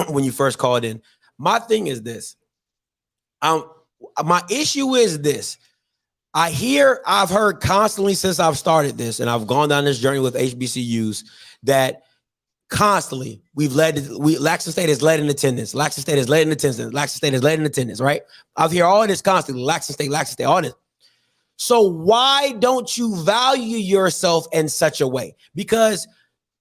when you first called in. My thing is this. My issue is this. I've heard constantly since I've started this, and I've gone down this journey with HBCUs, that constantly Laxton State has led in attendance. Laxton State has led in attendance. Laxton State has led in attendance, right? I've heard all this constantly. Laxton State, all this. So why don't you value yourself in such a way? Because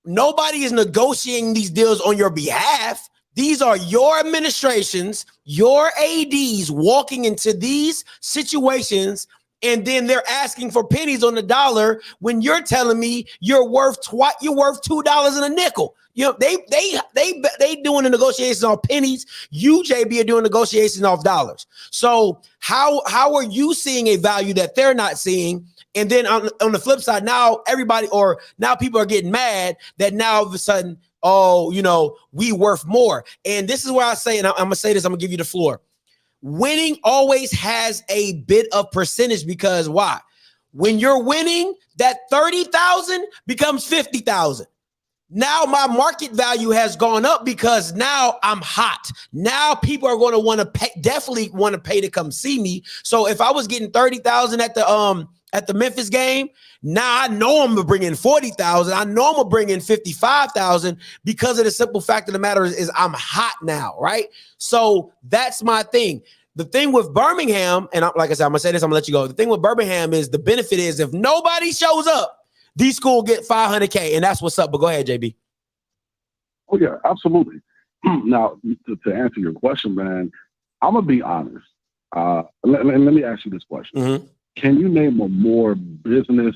nobody is negotiating these deals on your behalf. These are your administrations, your ADs walking into these situations, and then they're asking for pennies on the dollar when you're telling me you're worth $2 and a nickel. You know, they doing the negotiations on pennies. You, JB, are doing negotiations off dollars. So how are you seeing a value that they're not seeing? And then on the flip side, now people are getting mad that now all of a sudden, oh, you know, we worth more. And this is where I say, and I'm gonna say this, I'm gonna give you the floor. Winning always has a bit of percentage, because why? When you're winning, that 30,000 becomes 50,000. Now my market value has gone up because now I'm hot. Now people are going to want to pay, definitely want to pay to come see me. So if I was getting 30,000 at the Memphis game, now I know I'm gonna bring in 40,000. I know I'm gonna bring in 55,000 because of the simple fact of the matter is I'm hot now, right? So that's my thing. The thing with Birmingham, and like I said, I'm gonna say this, I'm gonna let you go. The thing with Birmingham is the benefit is if nobody shows up, these schools get $500K, and that's what's up. But go ahead, JB. Oh yeah, absolutely. Now to answer your question, man, I'm gonna be honest. Let me ask you this question. Mm-hmm. Can you name a more business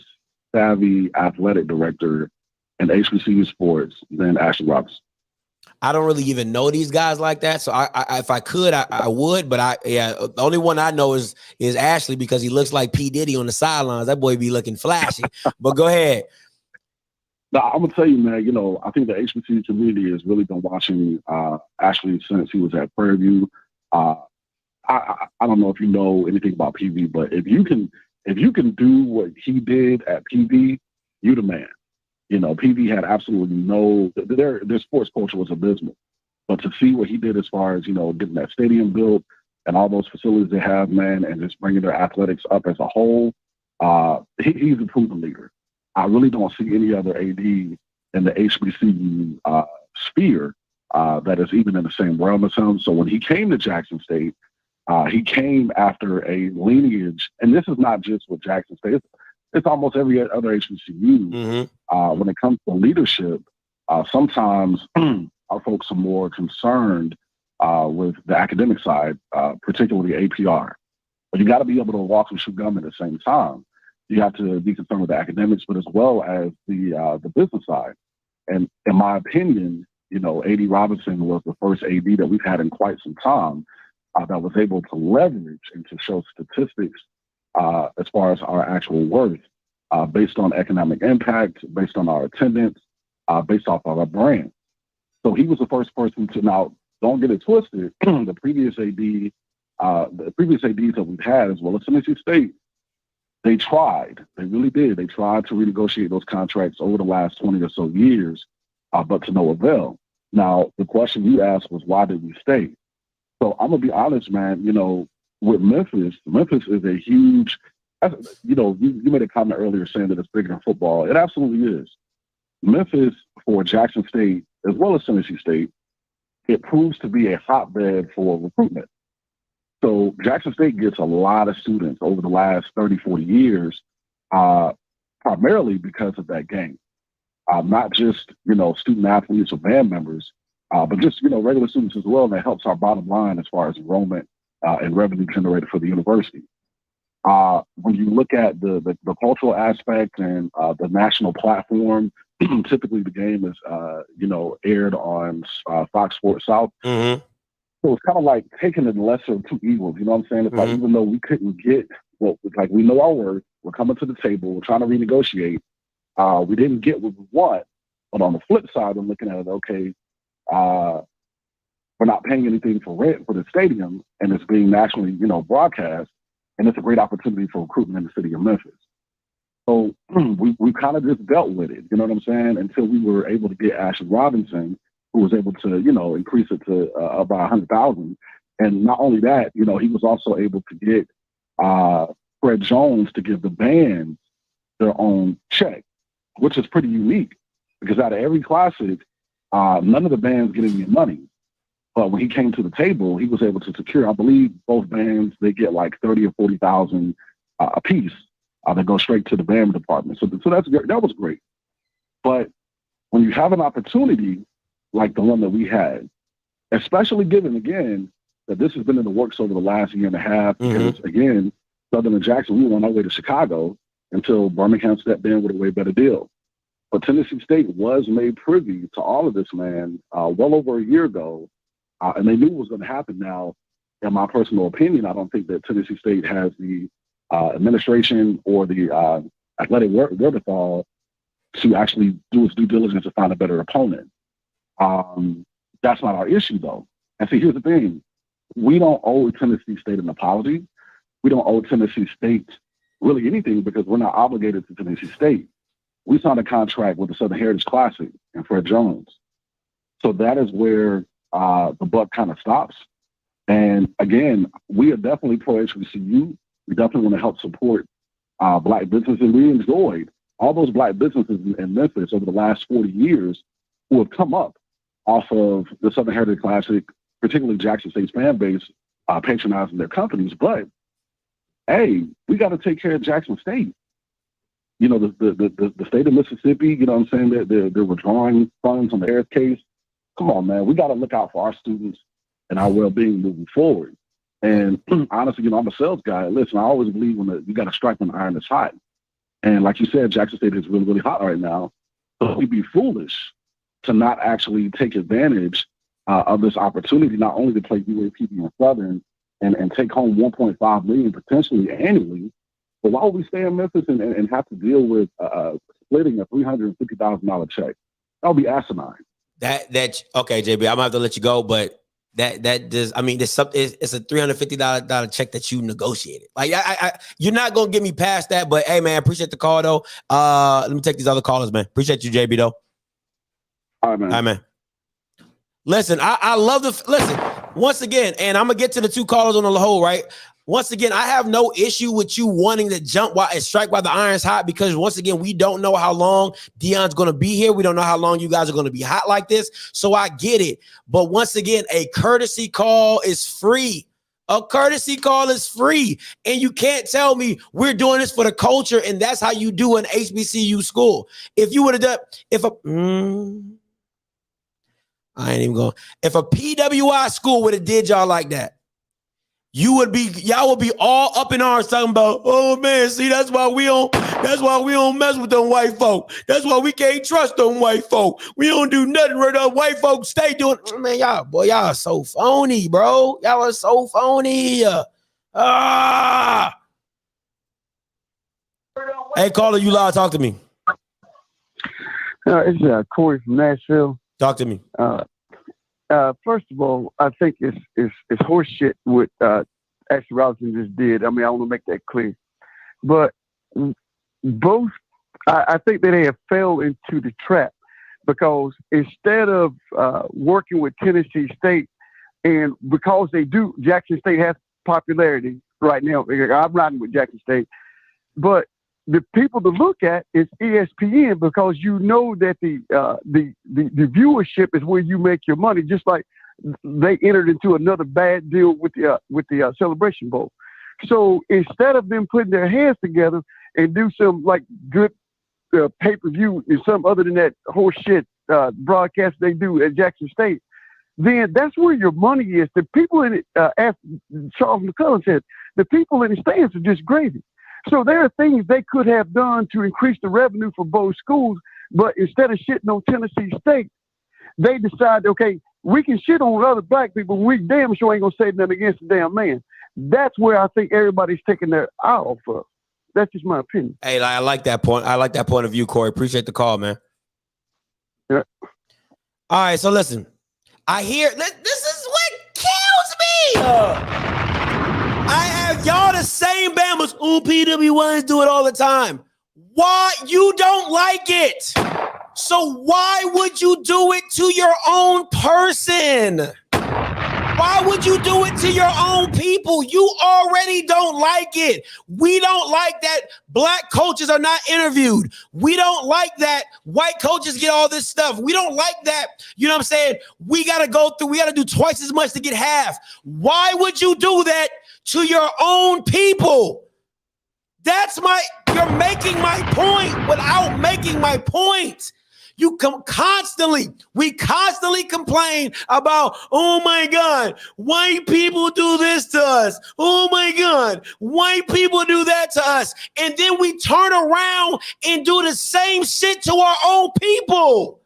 savvy athletic director in HBCU sports than Ashley Robinson? I don't really even know these guys like that. So I if I could, I would. But the only one I know is Ashley, because he looks like P. Diddy on the sidelines. That boy be looking flashy. But go ahead. Now, I'm gonna tell you, man. You know, I think the HBCU community has really been watching Ashley since he was at Prairie View. I don't know if you know anything about PV, but if you can do what he did at PV, you the man. You know, PV had absolutely their sports culture was abysmal. But to see what he did as far as, you know, getting that stadium built and all those facilities they have, man, and just bringing their athletics up as a whole, he's a proven leader. I really don't see any other AD in the HBCU sphere that is even in the same realm as him. So when he came to Jackson State, he came after a lineage, and this is not just with Jackson State. It's almost every other HBCU. Mm-hmm. When it comes to leadership, sometimes our folks are more concerned with the academic side, particularly APR. But you got to be able to walk and chew gum at the same time. You have to be concerned with the academics, but as well as the business side. And in my opinion, you know, AD Robinson was the first AD that we've had in quite some time that was able to leverage and to show statistics as far as our actual worth based on economic impact, based on our attendance, based off of our brand. So he was the first person to, now don't get it twisted, the previous ADs that we've had, as well as Moseby State, they really did. They tried to renegotiate those contracts over the last 20 or so years, but to no avail. Now, the question you asked was, why did we stay? So I'm going to be honest, man, you know, with Memphis is a huge, you know, you made a comment earlier saying that it's bigger than football. It absolutely is. Memphis, for Jackson State, as well as Tennessee State, it proves to be a hotbed for recruitment. So Jackson State gets a lot of students over the last 30, 40 years, primarily because of that game. Not just, you know, student athletes or band members, but just, you know, regular students as well. And that helps our bottom line as far as enrollment and revenue generated for the university. When you look at the cultural aspect and the national platform, typically the game is, you know, aired on Fox Sports South. Mm-hmm. So it's kind of like taking the lesser of two evils. You know what I'm saying? It's like, even though we couldn't get, like we know our worth, we're coming to the table, we're trying to renegotiate. We didn't get what we want. But on the flip side, I'm looking at it, okay, we're not paying anything for rent for the stadium, and it's being nationally, you know, broadcast, and it's a great opportunity for recruitment in the city of Memphis. So we kind of just dealt with it, you know what I'm saying, until we were able to get Ashley Robinson, who who was able to, increase it to about 100,000. And not only that, he was also able to get Fred Jones to give the band their own check, which is pretty unique because out of every classic, none of the bands get any money. But when he came to the table, he was able to secure, I believe, both bands, they get like 30 or 40,000 a piece. They go straight to the band department. So that was great. But when you have an opportunity like the one that we had, especially given, again, that this has been in the works over the last year and a half, because, again, Southern and Jackson, we were on our way to Chicago until Birmingham stepped in with a way better deal. But Tennessee State was made privy to all of this, man, well over a year ago, and they knew what was going to happen. Now, in my personal opinion, I don't think that Tennessee State has the administration or the athletic wherewithal to actually do its due diligence to find a better opponent. That's not our issue, though. And see, here's the thing. We don't owe Tennessee State an apology. We don't owe Tennessee State really anything because we're not obligated to Tennessee State. We signed a contract with the Southern Heritage Classic and Fred Jones. So that is where the buck kind of stops. And again, we are definitely pro-HBCU. We definitely want to help support Black businesses. We enjoyed all those Black businesses in Memphis over the last 40 years who have come up off of the Southern Heritage Classic, particularly Jackson State's fan base, patronizing their companies. But, hey, we got to take care of Jackson State. The state of Mississippi, you know what I'm saying, they're withdrawing funds on the Harris case. Come on, man. We got to look out for our students and our well-being moving forward. And honestly, I'm a sales guy. Listen, I always believe you got to strike when the iron is hot. And like you said, Jackson State is really, really hot right now. So we'd be foolish to not actually take advantage of this opportunity, not only to play UAPB and Southern and take home $1.5 million potentially annually, but why would we stay in Memphis and have to deal with splitting a $350,000 check? That would be asinine. Okay, JB, I'm gonna have to let you go, but that does. I mean, there's something. It's a $350 check that you negotiated. Like, you're not gonna get me past that. But hey, man, appreciate the call though. Let me take these other callers, man. Appreciate you, JB though. All right, man. Listen, I love listen once again, and I'm gonna get to the two callers on the whole, right? Once again, I have no issue with you wanting to jump and strike while the iron's hot, because once again, we don't know how long Deion's going to be here. We don't know how long you guys are going to be hot like this. So I get it. But once again, a courtesy call is free. A courtesy call is free. And you can't tell me we're doing this for the culture and that's how you do an HBCU school. If you would have done, I ain't even going. If a PWI school would have did y'all like that, y'all would be all up in arms talking about, oh man, see, that's why we don't mess with them white folk. That's why we can't trust them white folk. We don't do nothing where the white folks stay doing. Man, y'all are so phony, bro. Y'all are so phony. Hey, caller, you live. Talk to me. It's Corey from Nashville. Talk to me. First of all, I think it's horse shit what Ashley Robinson just did. I mean, I want to make that clear. But both, I think that they have fell into the trap, because instead of working with Tennessee State, and because they do, Jackson State has popularity right now. I'm riding with Jackson State, but the people to look at is ESPN, because you know that the viewership is where you make your money. Just like they entered into another bad deal with the Celebration Bowl. So instead of them putting their hands together and do some like good pay-per-view and some other than that horse shit broadcast they do at Jackson State, then that's where your money is. The people in it, as Charles McCullum said, the people in the stands are just gravy. So there are things they could have done to increase the revenue for both schools, but instead of shitting on Tennessee State, they decided, okay, we can shit on other black people, we damn sure ain't gonna say nothing against the damn man. That's where I think everybody's taking their eye off of. That's just my opinion. Hey, I like that point. I like that point of view, Corey. Appreciate the call, man. Yeah. All right, so listen. I hear this is what kills me. I have y'all the same Bammers. PWIs do it all the time. Why you don't like it? So why would you do it to your own person? Why would you do it to your own people? You already don't like it. We don't like that black coaches are not interviewed. We don't like that white coaches get all this stuff. We don't like that. You know what I'm saying? We got to do twice as much to get half. Why would you do that to your own people? You're making my point without making my point. We constantly complain about, oh my God, white people do this to us. Oh my God, white people do that to us. And then we turn around and do the same shit to our own people.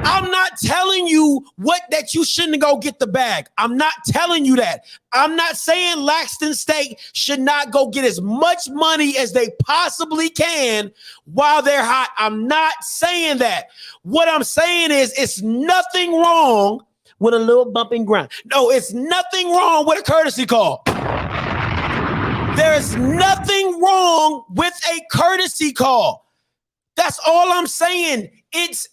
I'm not telling you that you shouldn't go get the bag. I'm not telling you that. I'm not saying Laxton State should not go get as much money as they possibly can while they're hot. I'm not saying that. What I'm saying is it's nothing wrong with a little bump and grind. No, it's nothing wrong with a courtesy call. There's nothing wrong with a courtesy call. That's all I'm saying. It's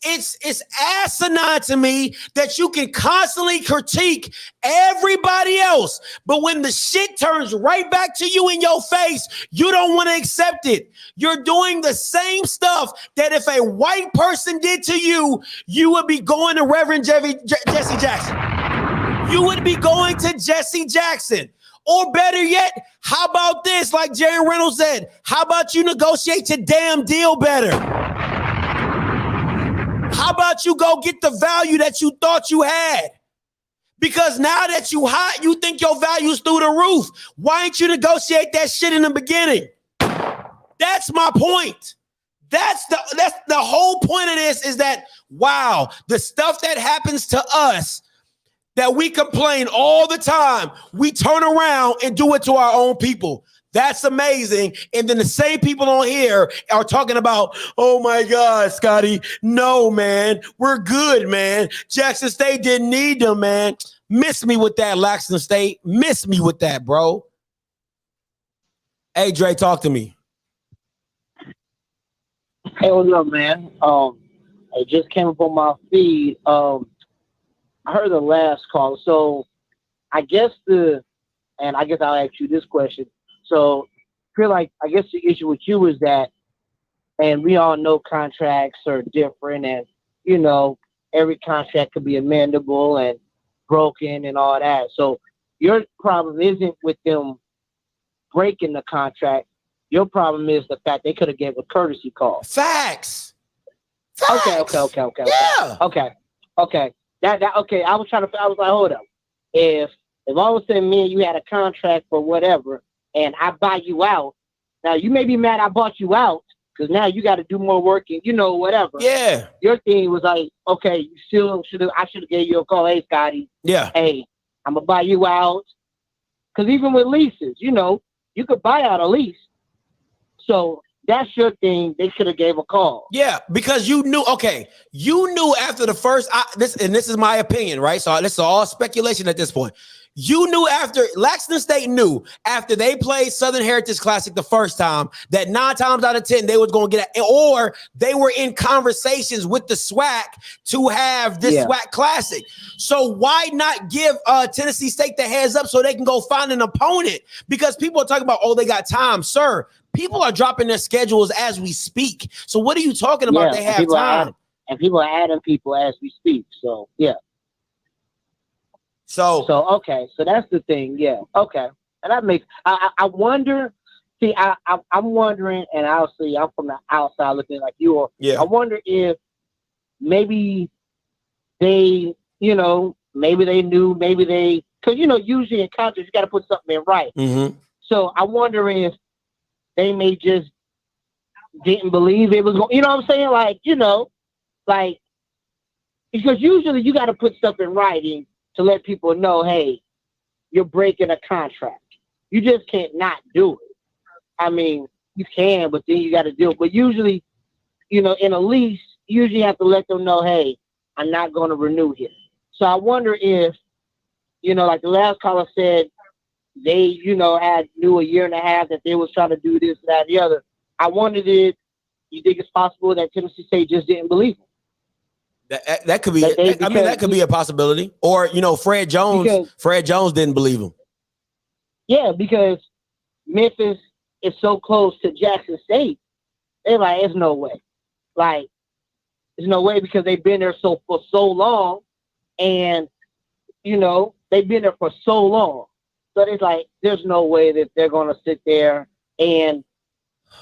asinine to me that you can constantly critique everybody else, but when the shit turns right back to you in your face, you don't want to accept it. You're doing the same stuff that if a white person did to you, you would be going to Reverend Jesse Jackson. You would be going to Jesse Jackson. Or better yet, how about this? Like Jerry Reynolds said, how about you negotiate your damn deal better? How about you go get the value that you thought you had? Because now that you hot, you think your value's through the roof. Why didn't you negotiate that shit in the beginning? That's my point. That's the whole point of this is that, wow, the stuff that happens to us that we complain all the time, we turn around and do it to our own people. That's amazing. And then the same people on here are talking about, oh my God, Scotty, no, man, we're good, man. Jackson State didn't need them, man. Miss me with that, Laxton State. Miss me with that, bro. Hey, Dre, talk to me. Hey, what's up, man? It just came up on my feed. I heard the last call. So I guess I'll ask you this question. So I guess the issue with you is that, and we all know contracts are different and, you know, every contract could be amendable and broken and all that. So your problem isn't with them breaking the contract. Your problem is the fact they could have gave a courtesy call. Facts. Okay. Yeah. Okay. Okay. I was like, hold up. If all of a sudden me and you had a contract for whatever, and I buy you out, now you may be mad I bought you out because now you got to do more work and you know whatever. Yeah. Your thing was like, okay, I should have gave you a call. Hey, Scotty. Yeah. Hey, I'm gonna buy you out. Because even with leases, you know, you could buy out a lease. So that's your thing. They should have gave a call. Yeah, because you knew after the first, this is my opinion, right? So this is all speculation at this point. You knew Laxton State knew after they played Southern Heritage Classic the first time that 9 times out of 10 they was going to get it, or they were in conversations with the SWAC to have this SWAC Classic. So why not give Tennessee State the heads up so they can go find an opponent? Because people are talking about, oh, they got time, sir. People are dropping their schedules as we speak. So what are you talking about? They have time. And people are adding people as we speak. So, yeah. So okay. So that's the thing. Yeah. Okay. And that makes, I wonder, see, I'm wondering, and obviously I'm from the outside looking like you are. Yeah. I wonder if maybe they, you know, maybe they knew, because, you know, usually in contracts, you got to put something in right. Mm-hmm. So I wonder if they may just didn't believe it was going, you know what I'm saying? Like, you know, like, because usually you got to put stuff in writing to let people know, hey, you're breaking a contract. You just can't not do it. I mean, you can, but then you got to do it. But usually, you know, in a lease, you usually have to let them know, hey, I'm not going to renew here. So I wonder if, you know, like the last caller said, they, you know, knew a year and a half that they was trying to do this, that, the other. I wondered if you think it's possible that Tennessee State just didn't believe him? That could be. That could be a possibility. Or Fred Jones didn't believe him. Yeah, because Memphis is so close to Jackson State. They're like, there's no way. Like, there's no way because they've been there for so long, and they've been there for so long. So it's like, there's no way that they're gonna sit there and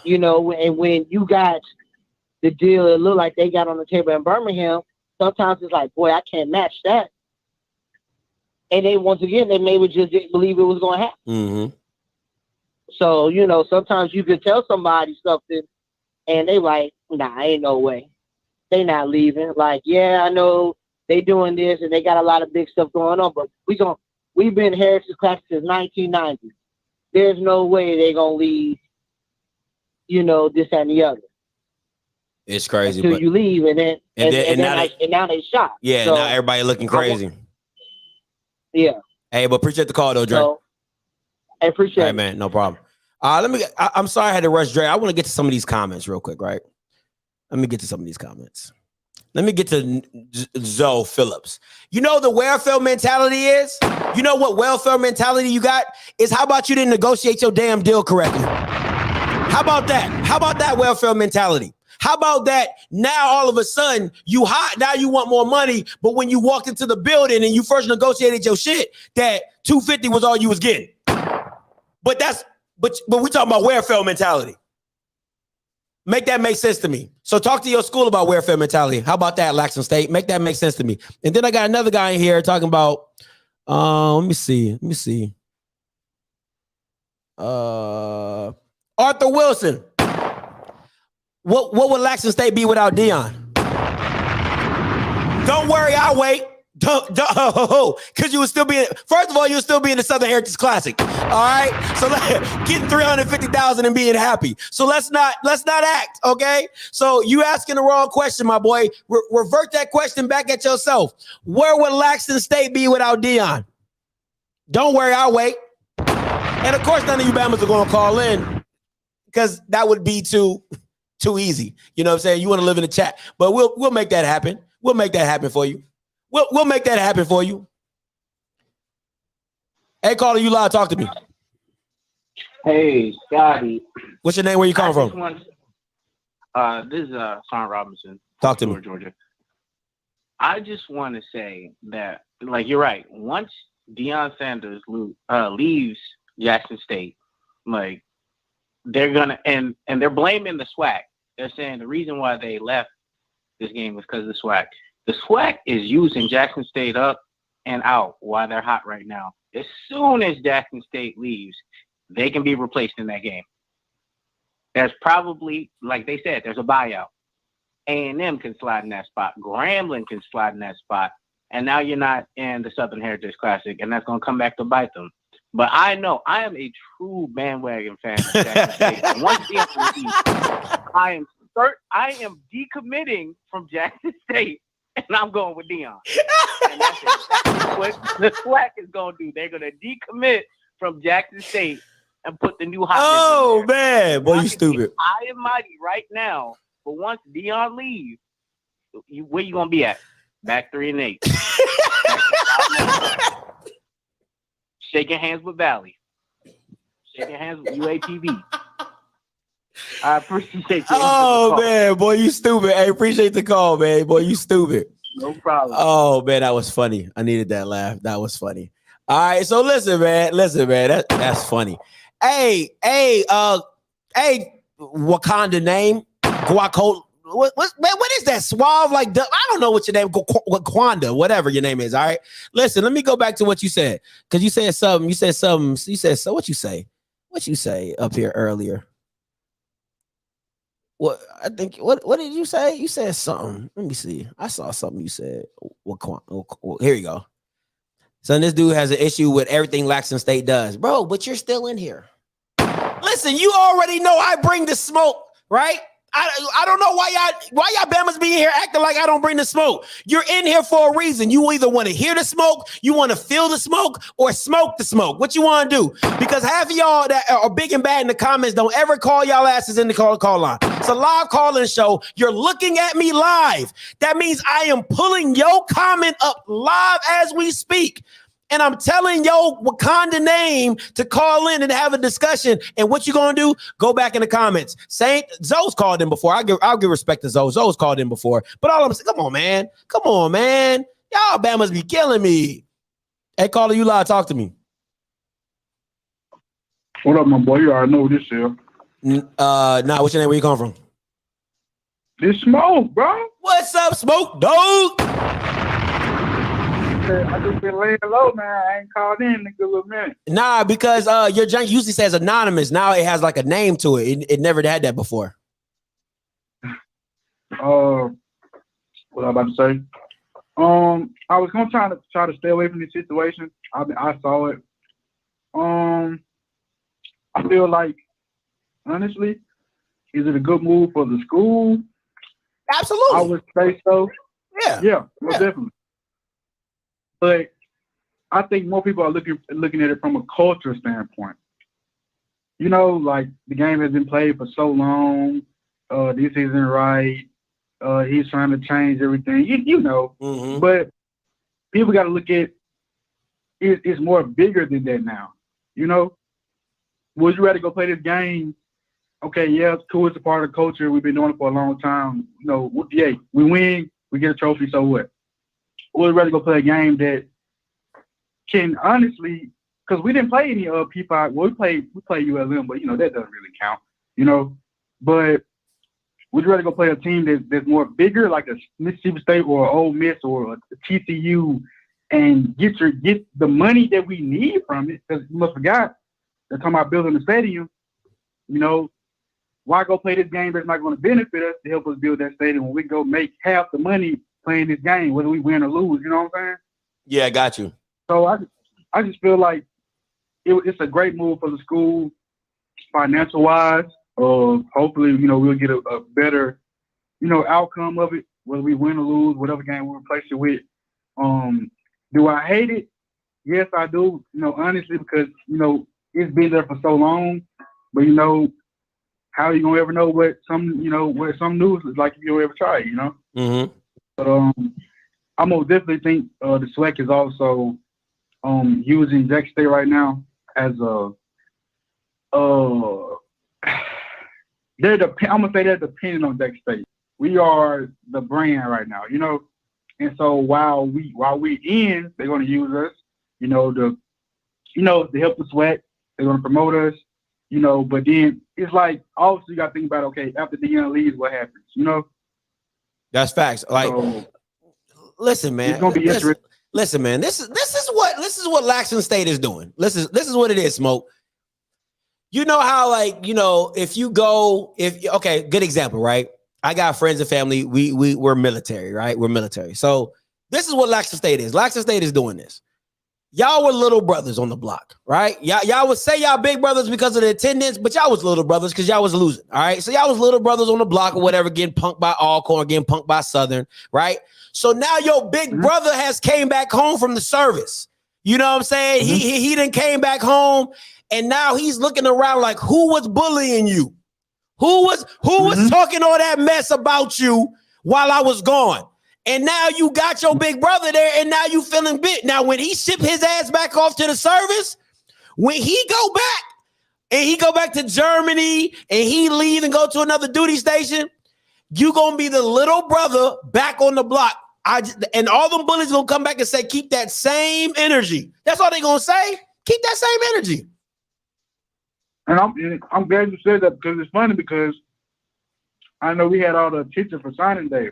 and when you got the deal it looked like they got on the table in Birmingham, sometimes it's like, boy, I can't match that. And they once again they maybe just didn't believe it was gonna happen. Mm-hmm. So, sometimes you can tell somebody something and they like, nah, ain't no way. They not leaving. Like, yeah, I know they doing this and they got a lot of big stuff going on, but we've been Heritage Classic since 1990. There's no way they're gonna leave, this and the other. It's crazy. Until you leave and now they shot. Yeah, so, now everybody looking crazy. Yeah. Hey, but appreciate the call though, Dre. So, I appreciate it. Hey, man, no problem. I'm sorry I had to rush Dre. I want to get to some of these comments real quick, right? Let me get to some of these comments. Let me get to Zoe Phillips. You know the welfare mentality is? You know what welfare mentality you got? Is how about you didn't negotiate your damn deal correctly? How about that? How about that welfare mentality? How about that? Now all of a sudden you hot. Now you want more money, but when you walked into the building and you first negotiated your shit, that $250 was all you was getting. But we talking about welfare mentality. Make that make sense to me. So talk to your school about welfare mentality. How about that, Laxton State? Make that make sense to me. And then I got another guy in here talking about. Let me see. Arthur Wilson. What would Laxton State be without Dion? Don't worry, I'll wait. Don't, because you would still be. First of all, you'll still be in the Southern Heritage Classic. All right, so getting $350,000 and being happy. So let's not act, okay? So you asking the wrong question, my boy. Revert that question back at yourself. Where would Laxton State be without Dion? Don't worry, I'll wait. And of course, none of you Bammers are going to call in because that would be too easy. You know what I'm saying? You want to live in the chat, but we'll make that happen. We'll make that happen for you. We'll make that happen for you. Hey, caller, you live. Talk to me. Hey, Scotty. What's your name? Where you coming from? This is Son Robinson. Talk to me. Georgia. I just want to say that, like, you're right. Once Deion Sanders leaves Jackson State, like, they're gonna and they're blaming the SWAC. They're saying the reason why they left this game was because of the SWAC. The SWAC is using Jackson State up and out while they're hot right now. As soon as Jackson State leaves, they can be replaced in that game. There's probably, like they said, there's a buyout. A&M can slide in that spot. Grambling can slide in that spot. And now you're not in the Southern Heritage Classic, and that's going to come back to bite them. But I know I am a true bandwagon fan of Jackson State. And once Deion leaves, I am decommitting from Jackson State. And I'm going with Deion. And that's what the SWAC is going to do. They're going to decommit from Jackson State and put the new hot. Oh, man. Boy, you stupid. I am mighty right now. But once Deion leaves, where you going to be at? Back 3-8. Shaking hands with Valley. Shaking hands with UAPB. I appreciate you. Oh, man. Boy, you stupid. Hey, appreciate the call, man. Boy, you stupid. No problem. Oh, man, that was funny. I needed that laugh. That was funny. All right, so listen, man. That's funny. Hey, Wakanda name? Guaco. What is that? Suave like I don't know what your name. Waquanda, whatever your name is. All right. Listen, let me go back to what you said because you said something. You said so. What you say? What you say up here earlier? What I think? What did you say? You said something. Let me see. I saw something you said. Here you go. So this dude has an issue with everything Laxton State does, bro. But you're still in here. Listen, you already know I bring the smoke, right? I don't know why y'all Bama's being here acting like I don't bring the smoke. You're in here for a reason. You either want to hear the smoke, you want to feel the smoke, or smoke the smoke. What you want to do? Because half of y'all that are big and bad in the comments don't ever call y'all asses in the call line. It's a live call-in show. You're looking at me live. That means I am pulling your comment up live as we speak. And I'm telling yo Wakanda name to call in and have a discussion. And what you gonna do? Go back in the comments. Saint Zoe's called in before. I'll give respect to Zoe. Zoe's called in before. But all I'm saying, come on, man. Y'all Bama's be killing me. Hey, caller, you live. Talk to me. What up, my boy? You already know this here. Nah, what's your name? Where you come from? This Smoke, bro. What's up, Smoke, dog? I just been laying low, man. I ain't called in a good little minute. Nah, because your junk usually says anonymous. Now it has like a name to it. It never had that before. What I about to say? I was gonna try to stay away from this situation. I saw it. I feel like, honestly, is it a good move for the school? Absolutely. I would say so. Yeah, most definitely. But I think more people are looking at it from a culture standpoint. You know, like the game has been played for so long. This isn't right. He's trying to change everything. You know. Mm-hmm. But people got to look at it's more bigger than that now. You know, would you rather go play this game? Okay, yeah, it's cool. It's a part of the culture. We've been doing it for a long time. You know, yeah, we win, we get a trophy. So what? We'd rather go play a game that can honestly, because we didn't play any P5. Well, we play ULM, but you know that doesn't really count. You know, but would you rather go play a team that's more bigger, like a Mississippi State or Ole Miss or a TCU, and get the money that we need from it? Because you must forgot they're talking about building a stadium. You know, why go play this game that's not going to benefit us to help us build that stadium when we go make half the money playing this game, whether we win or lose? You know what I'm saying? Yeah, I got you. So I just feel like it's a great move for the school, financial wise. Hopefully, you know, we'll get a better, you know, outcome of it, whether we win or lose, whatever game we replace it with. Do I hate it? Yes, I do. You know, honestly, because you know it's been there for so long. But you know, how are you gonna ever know what some news is like if you ever try it? You know. Mm-hmm. But I most definitely think the SWAC is also using Jackson State right now as a I'm gonna say they're dependent on Jackson State. We are the brand right now, you know. And so while we in, they're gonna use us, you know, to help the SWAC. They're gonna promote us, you know. But then it's like also you gotta think about, okay, after Deion leaves, what happens, you know? That's facts. Like, so, listen, man. It's gonna be interesting. Listen, man. This is what Laxton State is doing. This is what it is, Smoke. You know how, like, you know, okay, good example, right? I got friends and family. We're military, right? We're military. So this is what Laxton State is. Laxton State is doing this. Y'all were little brothers on the block, right? Y'all would say y'all big brothers because of the attendance, but y'all was little brothers because y'all was losing, all right? So y'all was little brothers on the block or whatever, getting punked by Alcorn, getting punked by Southern, right? So now your big brother has came back home from the service. You know what I'm saying? Mm-hmm. He done came back home, and now he's looking around like, who was bullying you? Who was talking all that mess about you while I was gone? And now you got your big brother there, and now you feeling bit. Now, when he ship his ass back off to the service, when he go back and he go back to Germany and he leave and go to another duty station, you gonna be the little brother back on the block. And all them bullies gonna come back and say, keep that same energy. That's all they gonna say. Keep that same energy. And I'm glad you said that, because it's funny, because I know we had all the attention for signing day.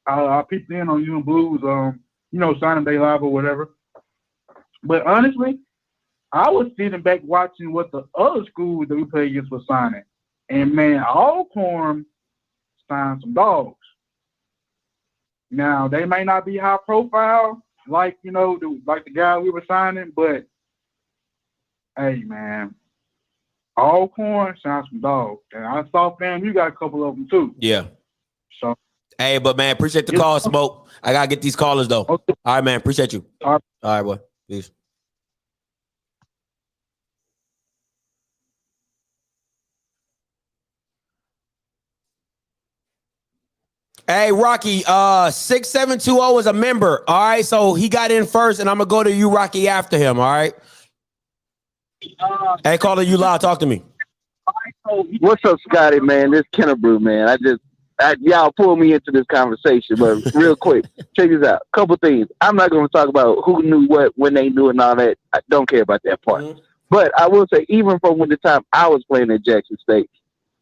I peeped in on UN Blues, signing day live or whatever. But honestly, I was sitting back watching what the other schools that we play against were signing. And man, Alcorn signed some dogs. Now, they may not be high profile, like the guy we were signing, but hey, man, Alcorn sounds some dog. And I saw, fam, you got a couple of them too. Yeah. So, hey, but man, appreciate the call, Smoke. I gotta get these callers though. Okay. All right, man. Appreciate you. All right, boy. Peace. Hey, Rocky, 6720 is a member. All right, so he got in first, and I'm gonna go to you, Rocky, after him. All right. Hey, caller, you loud. Talk to me. What's up, Scotty, man? This Kennebrew, man. Y'all pull me into this conversation, but real quick, check this out. Couple things. I'm not going to talk about who knew what, when they knew and all that. I don't care about that part. But I will say, even from when the time I was playing at Jackson State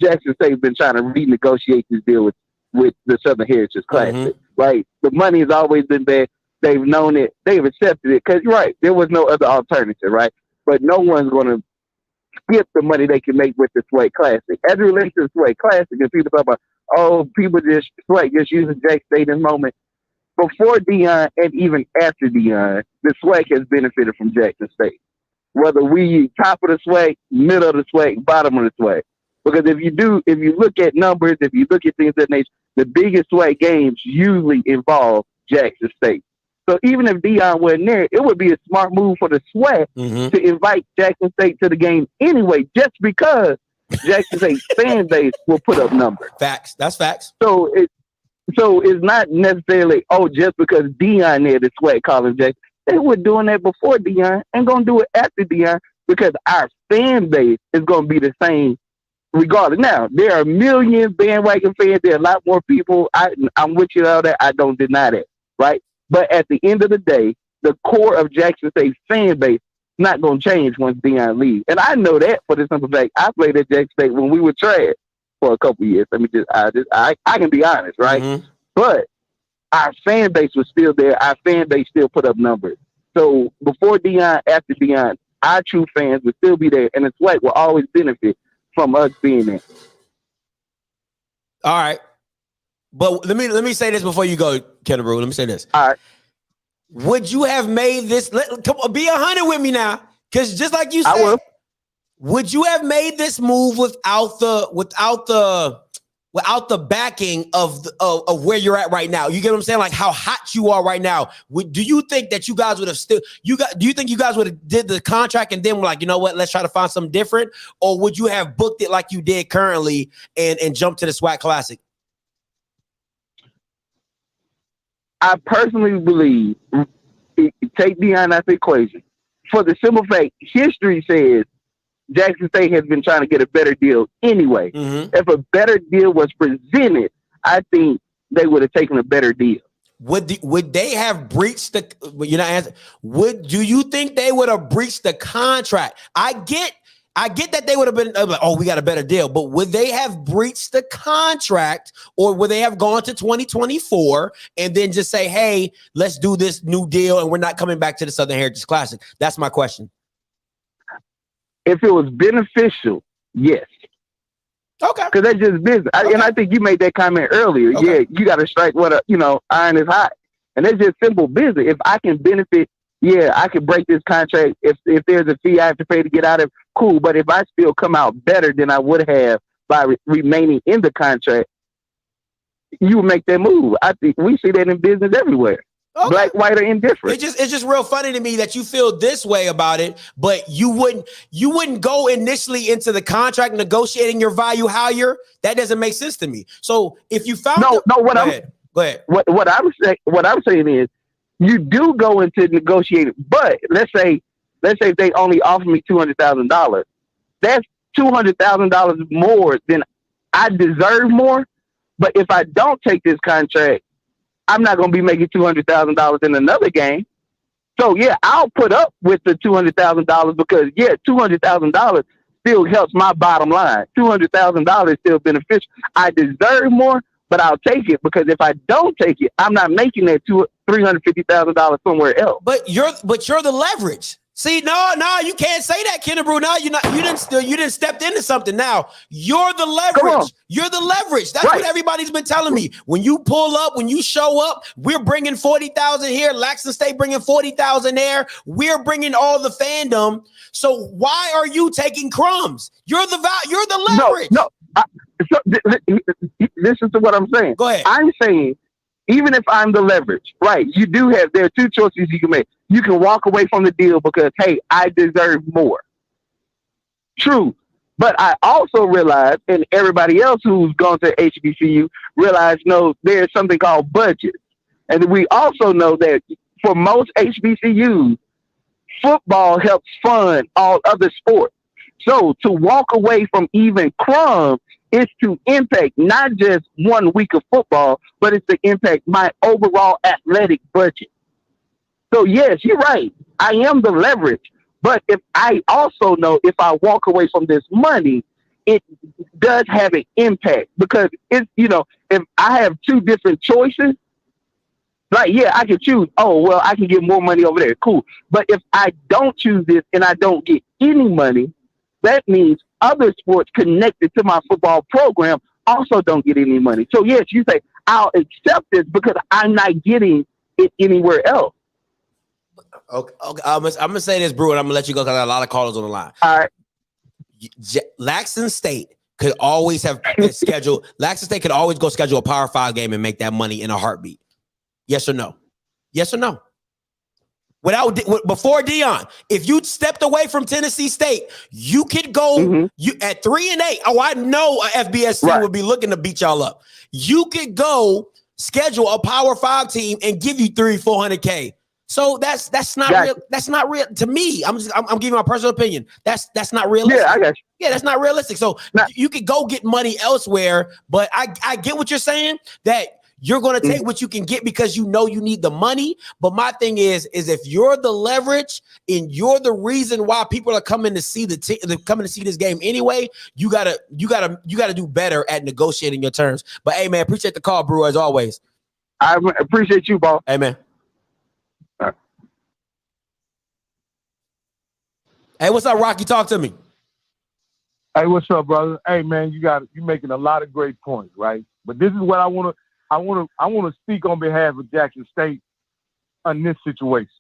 been trying to renegotiate this deal with the Southern Heritage Classic. Right? The money has always been there. They've known it. They've accepted it. Because, right, there was no other alternative, right? But no one's going to skip the money they can make with the Sway Classic. As it relates to the Sway Classic, and people talk about, people just using Jack State in the moment. Before Deion and even after Deion, the SWAC has benefited from Jackson State. Whether we top of the SWAC, middle of the SWAC, bottom of the SWAC. Because if you look at numbers, if you look at things that nature, the biggest SWAC games usually involve Jackson State. So even if Deion wasn't there, it would be a smart move for the SWAC to invite Jackson State to the game anyway, just because Jackson State fan base will put up numbers. Facts. That's facts. So it's not necessarily, just because Deion there, the SWAC calling Jackson. They were doing that before Deion and going to do it after Deion because our fan base is going to be the same regardless. Now, there are a million bandwagon fans. There are a lot more people. I'm with you on all that. I don't deny that, right? But at the end of the day, the core of Jackson State's fan base is not going to change once Deion leaves. And I know that for the simple fact I played at Jackson State when we were trash for a couple years. I can be honest, right? But our fan base was still there. Our fan base still put up numbers. So before Deion, after Deion, our true fans would still be there, and the SWAC will always benefit from us being there. All right. But let me say this before you go, Kennebrew. Let me say this. All right. Would you have made this? Come on, be 100 with me now, because just like you said, I will. Would you have made this move without the backing of where you're at right now? You get what I'm saying? Like how hot you are right now. Do you think that you guys would have do you think you guys would have did the contract and then were like, you know what, let's try to find something different? Or would you have booked it like you did currently and jumped to the SWAC Classic? I personally believe take Deion out the equation. For the simple fact, history says Jackson State has been trying to get a better deal anyway. If a better deal was presented, I think they would have taken a better deal. Would they have breached the? You're not answering. Do you think they would have breached the contract? I get that they would have been like, we got a better deal, but would they have breached the contract, or would they have gone to 2024 and then just say, hey, let's do this new deal and we're not coming back to the Southern Heritage Classic? That's my question. If it was beneficial, yes. Okay. Because that's just business. And I think you made that comment earlier. Okay. Yeah, you got to strike what iron is hot. And that's just simple business. If I can benefit, I can break this contract. If there's a fee I have to pay to get out of, cool. But if I still come out better than I would have by remaining in the contract, you make that move. I think we see that in business everywhere. Okay. Black, white, or indifferent. It's just real funny to me that you feel this way about it, but you wouldn't go initially into the contract negotiating your value higher. That doesn't make sense to me. So if you found go ahead. What I'm saying is you do go into negotiating, but let's say they only offer me $200,000. That's $200,000 more than I deserve more. But if I don't take this contract, I'm not going to be making $200,000 in another game. So, I'll put up with the $200,000 because, $200,000 still helps my bottom line. $200,000 is still beneficial. I deserve more, but I'll take it because if I don't take it, I'm not making that $350,000 somewhere else. But you're the leverage. See, no, you can't say that, Kennebrew. No, you didn't step into something. Now you're the leverage. You're the leverage. That's what everybody's been telling me. When you pull up, when you show up, we're bringing 40,000 here. Laxton State bringing 40,000 there. We're bringing all the fandom. So why are you taking crumbs? You're the leverage. No. Listen to what I'm saying. Go ahead. I'm saying, even if I'm the leverage, right? There are two choices you can make. You can walk away from the deal because, hey, I deserve more. True. But I also realize, and everybody else who's gone to HBCU realize, no, there's something called budget. And we also know that for most HBCUs, football helps fund all other sports. So to walk away from even crumbs is to impact not just 1 week of football, but it's to impact my overall athletic budget. So yes, you're right. I am the leverage. But if I also know if I walk away from this money, it does have an impact because it's, if I have two different choices, like, yeah, I can choose. Oh, well, I can get more money over there. Cool. But if I don't choose this and I don't get any money, that means other sports connected to my football program also don't get any money. So yes, you say I'll accept this because I'm not getting it anywhere else. Okay. I'm gonna say this, Brew, and I'm gonna let you go because I got a lot of callers on the line. All right. Laxton State could always have scheduled. Laxton State could always go schedule a Power 5 game and make that money in a heartbeat. Yes or no? Yes or no? Before Dion, if you stepped away from Tennessee State, you could go you at 3-8. Oh, I know a FBS team would be looking to beat y'all up. You could go schedule a Power 5 team and give you $300-400K. So that's not real. That's not real to me. I'm giving my personal opinion. That's not realistic. Yeah, I got you. Yeah, that's not realistic. So you could go get money elsewhere, but I get what you're saying, that you're going to take what you can get because you know you need the money. But my thing is if you're the leverage and you're the reason why people are coming to see coming to see this game anyway, you gotta do better at negotiating your terms. But hey, man, appreciate the call, Brew, as always. I appreciate you, Bo. Hey, man. Hey, what's up, Rocky? Talk to me. Hey, what's up, brother? Hey, man, you're making a lot of great points, right? But this is what I want to speak on behalf of Jackson State on this situation.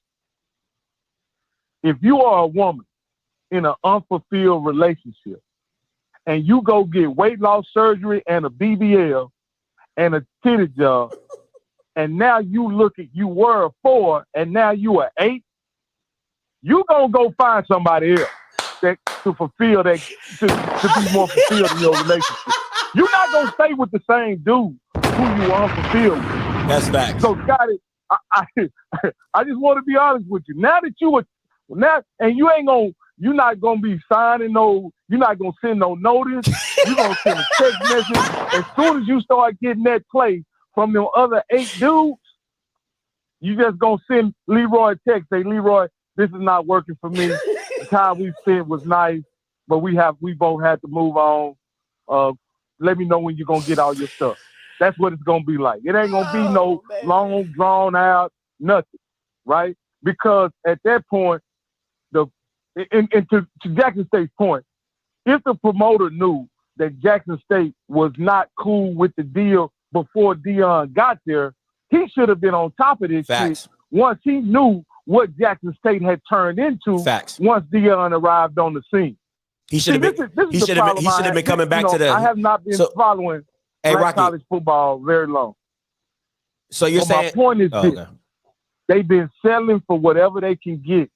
If you are a woman in an unfulfilled relationship and you go get weight loss surgery and a BBL and a titty job, and now you were a 4 and now you are 8, you gonna go find somebody else to fulfill that, to be more fulfilled in your relationship. You're not gonna stay with the same dude who you are unfulfilled with. That's facts. So, Scotty, I just want to be honest with you. Now that and you're not gonna be signing you're not gonna send no notice. You're gonna send a text message as soon as you start getting that play from them other 8 dudes. You just gonna send Leroy a text, say, Leroy, this is not working for me. The time we spent was nice, but we both had to move on. Let me know when you're gonna get all your stuff. That's what it's gonna be like. It ain't gonna be no long, drawn out, nothing, right? Because at that point, to Jackson State's point, if the promoter knew that Jackson State was not cool with the deal before Dion got there, he should have been on top of this shit once he knew what Jackson State had turned into. Once Dion arrived on the scene. He should have been coming back to the. I have not been following college football very long. So you're saying my point is this: they've been settling for whatever they can get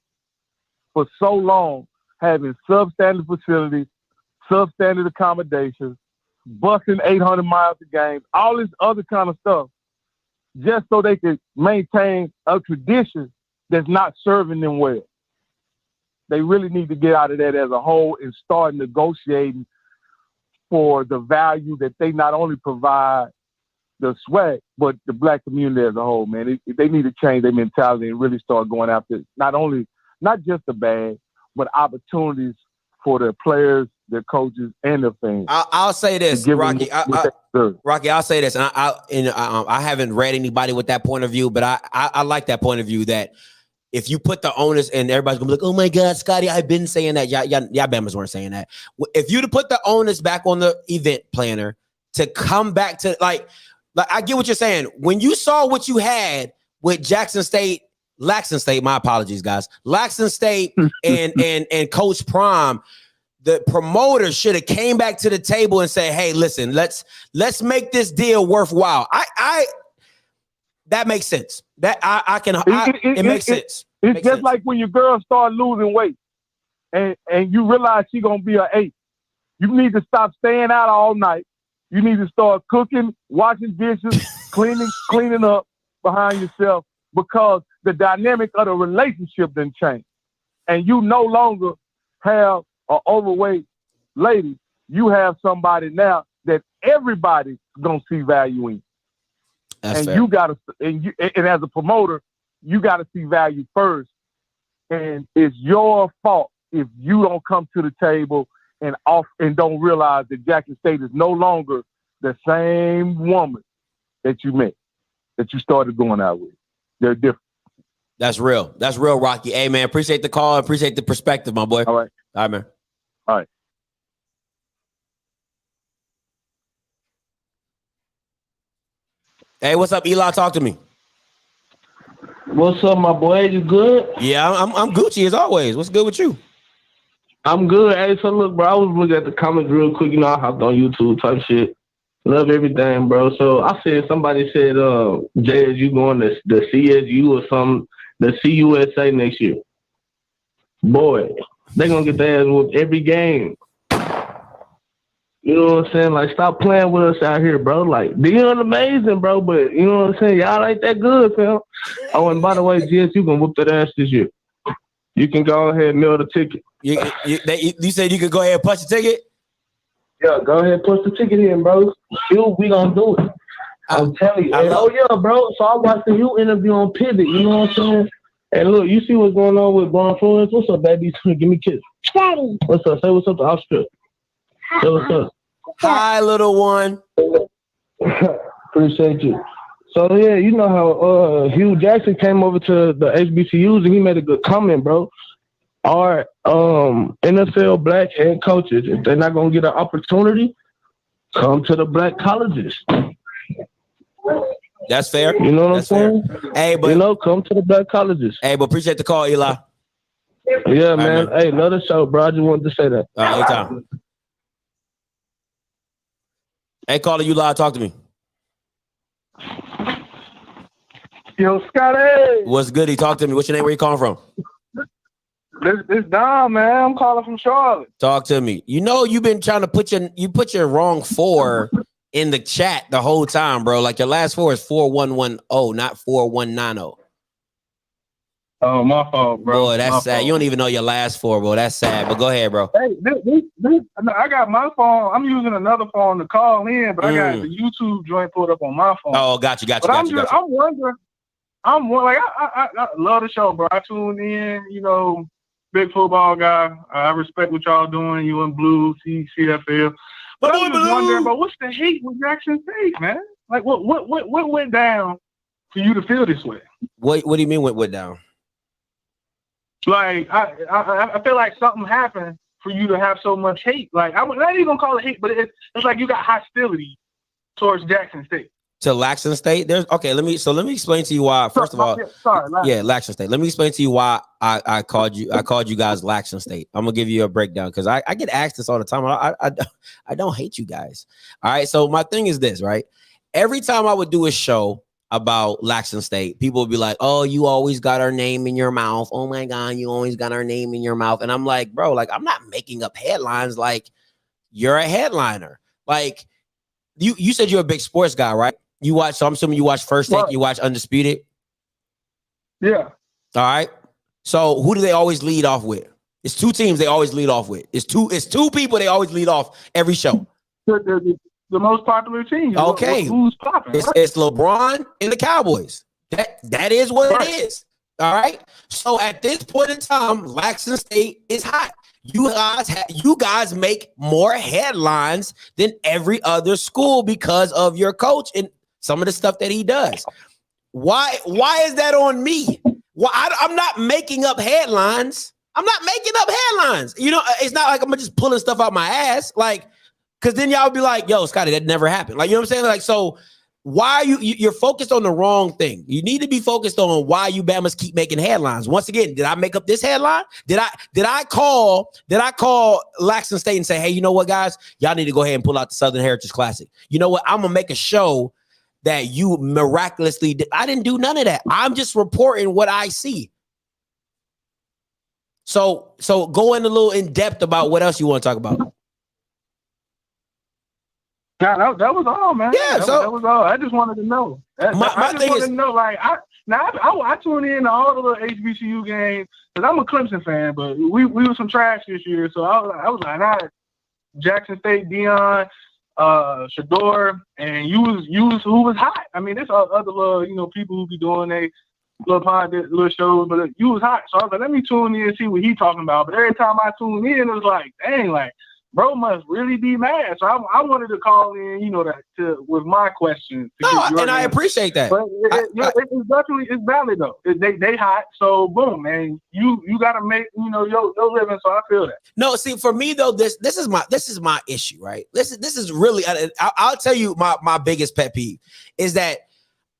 for so long, having substandard facilities, substandard accommodations, busting 800 miles a game, all this other kind of stuff, just so they can maintain a tradition that's not serving them well. They really need to get out of that as a whole and start negotiating for the value that they not only provide the swag, but the Black community as a whole, man. They need to change their mentality and really start going after not just the bag, but opportunities for their players, their coaches, and their fans. I'll say this, Rocky. Rocky, I'll say this, and I haven't read anybody with that point of view, but I like that point of view that if you put the onus, and everybody's gonna be like, oh my God, Scotty, I've been saying that. Y'all Bamas weren't saying that. If you to put the onus back on the event planner to come back to like I get what you're saying. When you saw what you had with Laxton State, my apologies, guys. Laxton State and Coach Prime, the promoter should have came back to the table and said, hey, listen, let's make this deal worthwhile. That makes sense. That it makes sense. It's makes just sense. like when your girl start losing weight and you realize she's gonna be an 8. You need to stop staying out all night. You need to start cooking, washing dishes, cleaning up behind yourself, because the dynamic of the relationship didn't change. And you no longer have an overweight lady. You have somebody now that everybody's gonna see value in. That's and fair. you gotta and as a promoter, you gotta see value first. And it's your fault if you don't come to the table and don't realize that Jackson State is no longer the same woman that you met, that you started going out with. They're different. That's real. That's real, Rocky. Hey, man, appreciate the call. Appreciate the perspective, my boy. All right. All right, man. All right. Hey, what's up, Eli? Talk to me. What's up, my boy? You good? Yeah, I'm Gucci as always. What's good with you? I'm good. Hey, so look, bro, I was looking at the comments real quick. You know, I hopped on YouTube type shit. Love everything, bro. So I said, somebody said, Jay, is you going to the CSU or something, the CUSA next year? Boy, they're going to get their ass whooped every game. You know what I'm saying? Like, stop playing with us out here, bro. Like, Deion amazing, bro, but you know what I'm saying? Y'all ain't that good, fam. Oh, and by the way, GSU gonna whoop that ass this year. You can go ahead and mail the ticket. You said you could go ahead and punch the ticket? Yeah, go ahead and push the ticket in, bro. Shoot, we gonna do it. I'm telling you. And, oh, yeah, bro. So I watched the you interview on Pivot. You know what I'm saying? And look, you see what's going on with Brian Flores? What's up, baby? Give me a kiss. Daddy. What's up? Say what's up to OFFScript. Say what's up. Hi, little one. Appreciate you. So, yeah, you know how Hugh Jackson came over to the HBCUs and he made a good comment, bro. Our NFL black head coaches, if they're not going to get an opportunity, come to the black colleges. That's fair. You know what That's I'm saying? Fair. Hey, but you know, come to the black colleges. Hey, but appreciate the call, Eli. Yeah, man. Hey, love the show, bro. I just wanted to say that. All right, anytime. Hey, caller, you live. Talk to me. Yo, Scotty. What's good? He talk to me. What's your name? Where you calling from? This Dom, man. I'm calling from Charlotte. Talk to me. You know, you've been trying to put your wrong 4 in the chat the whole time, bro. Like your last 4 is 4110, not 4190. Oh, my fault, bro. Boy, that's sad. You don't even know your last 4, bro. That's sad. But go ahead, bro. Hey, I got my phone. I'm using another phone to call in, but I got the YouTube joint pulled up on my phone. Oh, got you. I'm wondering. I love the show, bro. I tuned in. You know, big football guy. I respect what y'all doing. You and Blue, CFL. But I'm just wondering, bro, what's the hate with Jackson State, man? Like, what went down for you to feel this way? What do you mean what went down? Like, I feel like something happened for you to have so much hate. Like, I'm not even gonna call it hate, but it's like you got hostility towards Jackson State. To Laxton State? Let me explain to you why. First of all, Laxton State. Let me explain to you why I called you guys Laxton State. I'm gonna give you a breakdown because I get asked this all the time. I don't hate you guys. All right. So my thing is this, right? Every time I would do a show about Laxton State, people would be like, oh, you always got our name in your mouth. Oh my God, you always got our name in your mouth. And I'm like, bro, like I'm not making up headlines. Like you're a headliner. Like you said you're a big sports guy, right? You watch, so I'm assuming you watch First Take, you watch Undisputed. Yeah. All right. So who do they always lead off with? It's 2 teams they always lead off with. It's two people they always lead off every show. The most popular team. Okay. Who's popping? It's LeBron and the Cowboys. That is what it is. All right. So at this point in time, Laxton State is hot. You guys make more headlines than every other school because of your coach and some of the stuff that he does. Why is that on me? Well, I'm not making up headlines. I'm not making up headlines. You know, it's not like I'm just pulling stuff out my ass. Like, because then y'all be like, yo, Scotty, that never happened. Like, you know what I'm saying? Like, so why are you're focused on the wrong thing? You need to be focused on why you Bamas keep making headlines. Once again, did I make up this headline? Did I call Laxton State and say, hey, you know what, guys? Y'all need to go ahead and pull out the Southern Heritage Classic. You know what? I'm gonna make a show that you miraculously did. I didn't do none of that. I'm just reporting what I see. So go in a little in depth about what else you want to talk about. Nah, that was all, man. Yeah, that was all. I just wanted to know. I just wanted to know. Like, I tune in to all the little HBCU games because I'm a Clemson fan, but we were some trash this year, so I was like, nah, Jackson State, Dion, Shador, and you was who was hot. I mean, there's other little people who be doing they little shows, but you was hot. So I was like, let me tune in and see what he talking about. But every time I tune in, it was like, dang, like, bro must really be mad. So I wanted to call in, with my question. And I appreciate that. But it's definitely valid though. They hot. So boom, man. You gotta make your living. So I feel that. No, see, for me though, this is my issue, right? This is really. I'll tell you my biggest pet peeve is that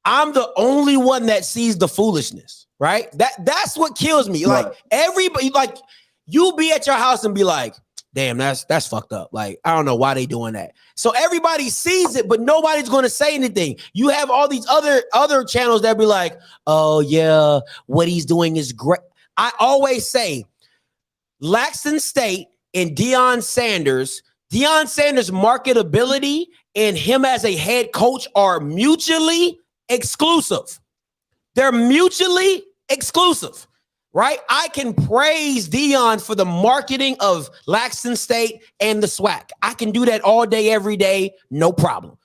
I'm the only one that sees the foolishness, right? That's what kills me. Like everybody, like you be at your house and be like, damn, that's fucked up. Like, I don't know why they doing that. So everybody sees it, but nobody's going to say anything. You have all these other channels that be like, oh yeah, what he's doing is great. I always say Laxton State and Deion Sanders' marketability and him as a head coach are mutually exclusive. They're mutually exclusive. Right? I can praise Deion for the marketing of Laxton State and the SWAC. I can do that all day, every day, no problem.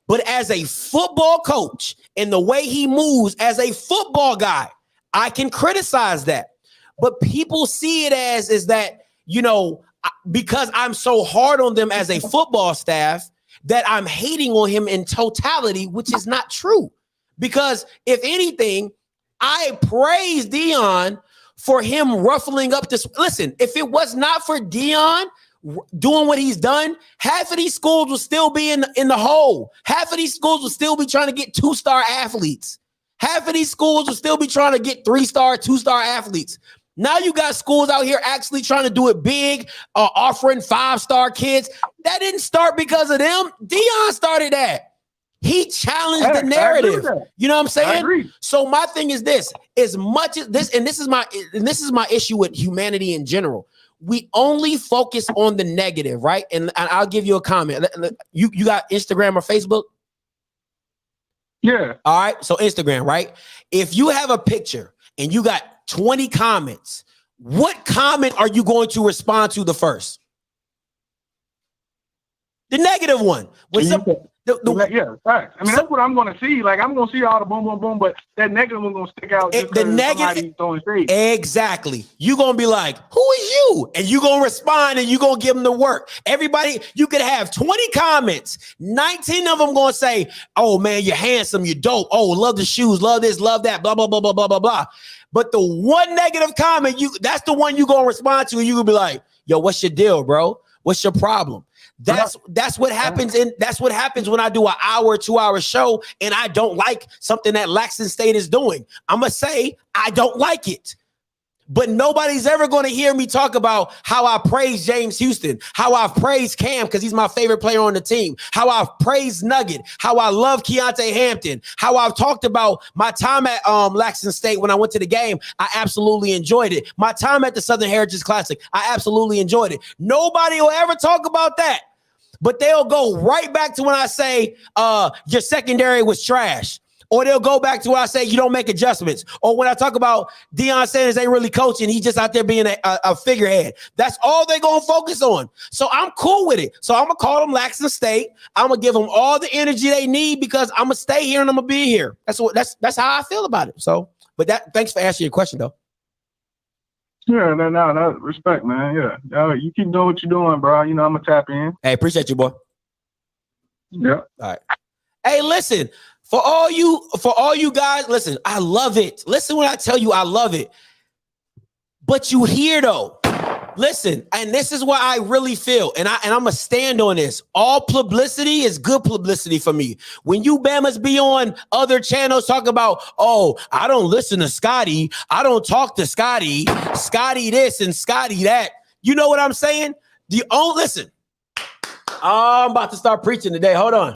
But as a football coach and the way he moves as a football guy, I can criticize that. But people see it as that, because I'm so hard on them as a football staff that I'm hating on him in totality, which is not true. Because if anything, I praise Deion for him ruffling up this. Listen, if it was not for Deion doing what he's done, half of these schools will still be in the hole. Half of these schools will still be trying to get 2-star athletes. Half of these schools will still be trying to get 3-star, 2-star athletes. Now you got schools out here actually trying to do it big, offering 5-star kids. That didn't start because of them. Deion started that. He challenged the narrative. You know what I'm saying? So my thing is this: as much as this, and this is my issue with humanity in general. We only focus on the negative, right? And I'll give you a comment. You got Instagram or Facebook? Yeah. All right. So Instagram, right? If you have a picture and you got 20 comments, what comment are you going to respond to the first? The negative one. Yeah, facts. I mean, that's what I'm going to see. Like, I'm going to see all the boom, boom, boom, but that negative one's going to stick out. The negative, exactly. You're going to be like, who is you? And you're going to respond and you're going to give them the work. Everybody, you could have 20 comments. 19 of them going to say, oh, man, you're handsome, you're dope. Oh, love the shoes, love this, love that, blah, blah, blah, blah, blah, blah, blah. But the one negative comment, that's the one you're going to respond to, and you're going to be like, yo, what's your deal, bro? What's your problem? That's what happens, and that's what happens when I do an hour, 2-hour show and I don't like something that Laxton State is doing. I'm gonna say I don't like it. But nobody's ever going to hear me talk about how I praise James Houston, how I've praised Cam because he's my favorite player on the team, how I've praised Nugget, how I love Keontae Hampton, how I've talked about my time at Laxton State when I went to the game. I absolutely enjoyed it. My time at the Southern Heritage Classic, I absolutely enjoyed it. Nobody will ever talk about that. But they'll go right back to when I say your secondary was trash. Or they'll go back to where I say you don't make adjustments. Or when I talk about Deion Sanders ain't really coaching, he's just out there being a figurehead. That's all they're going to focus on. So I'm cool with it. So I'm going to call them Laxton State. I'm going to give them all the energy they need because I'm going to stay here and I'm going to be here. That's how I feel about it. So, but thanks for answering your question, though. Yeah, no, respect, man. Yeah. You keep doing what you're doing, bro. I'm going to tap in. Hey, appreciate you, boy. Yeah. All right. Hey, listen. For all you guys, listen, I love it. Listen when I tell you I love it. But you hear though, listen, and this is what I really feel, and I'm gonna stand on this. All publicity is good publicity for me. When you Bamas be on other channels talking about, oh, I don't listen to Scotty, I don't talk to Scotty this and Scotty that. You know what I'm saying? Listen. I'm about to start preaching today. Hold on.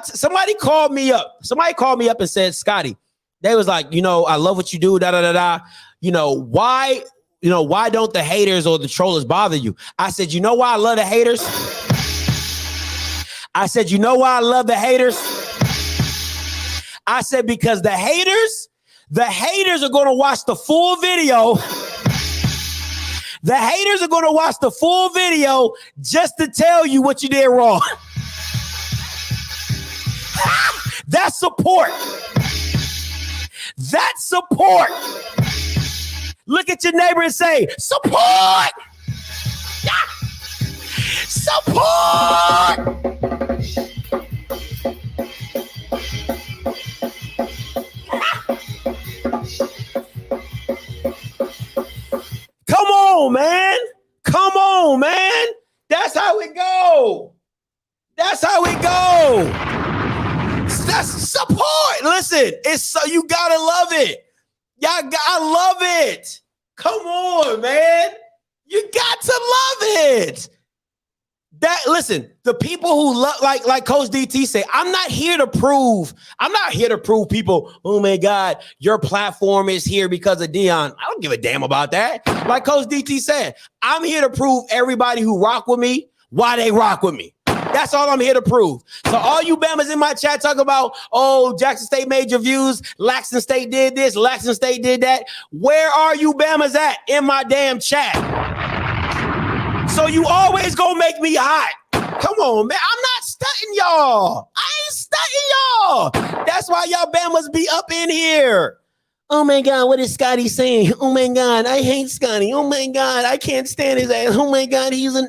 Somebody called me up. Somebody called me up and said, Scotty, they was like, I love what you do, why don't the haters or the trollers bother you? I said, you know why I love the haters? I said, you know why I love the haters? I said, because the haters are going to watch the full video. The haters are going to watch the full video just to tell you what you did wrong. That's support. That's support. Look at your neighbor and say, support. Support. Come on, man. Come on, man. That's how it go. That's how it go. That's support. Listen, it's so you gotta love it. I love it. Come on, man. You got to love it. Listen, the people who love, like Coach DT say, I'm not here to prove people, oh my God, your platform is here because of Dion. I don't give a damn about that. Like Coach DT said, I'm here to prove everybody who rock with me why they rock with me. That's all I'm here to prove. So all you Bamas in my chat talk about, oh, Jackson State made your views, Laxton State did this, Laxton State did that. Where are you Bamas at in my damn chat? So you always gonna make me hot. Come on, man. I'm not stunting y'all. I ain't stunting y'all. That's why y'all Bamas be up in here. Oh my God, what is Scotty saying? Oh my God, I hate Scotty. Oh my God, I can't stand his ass. Oh my God, he's a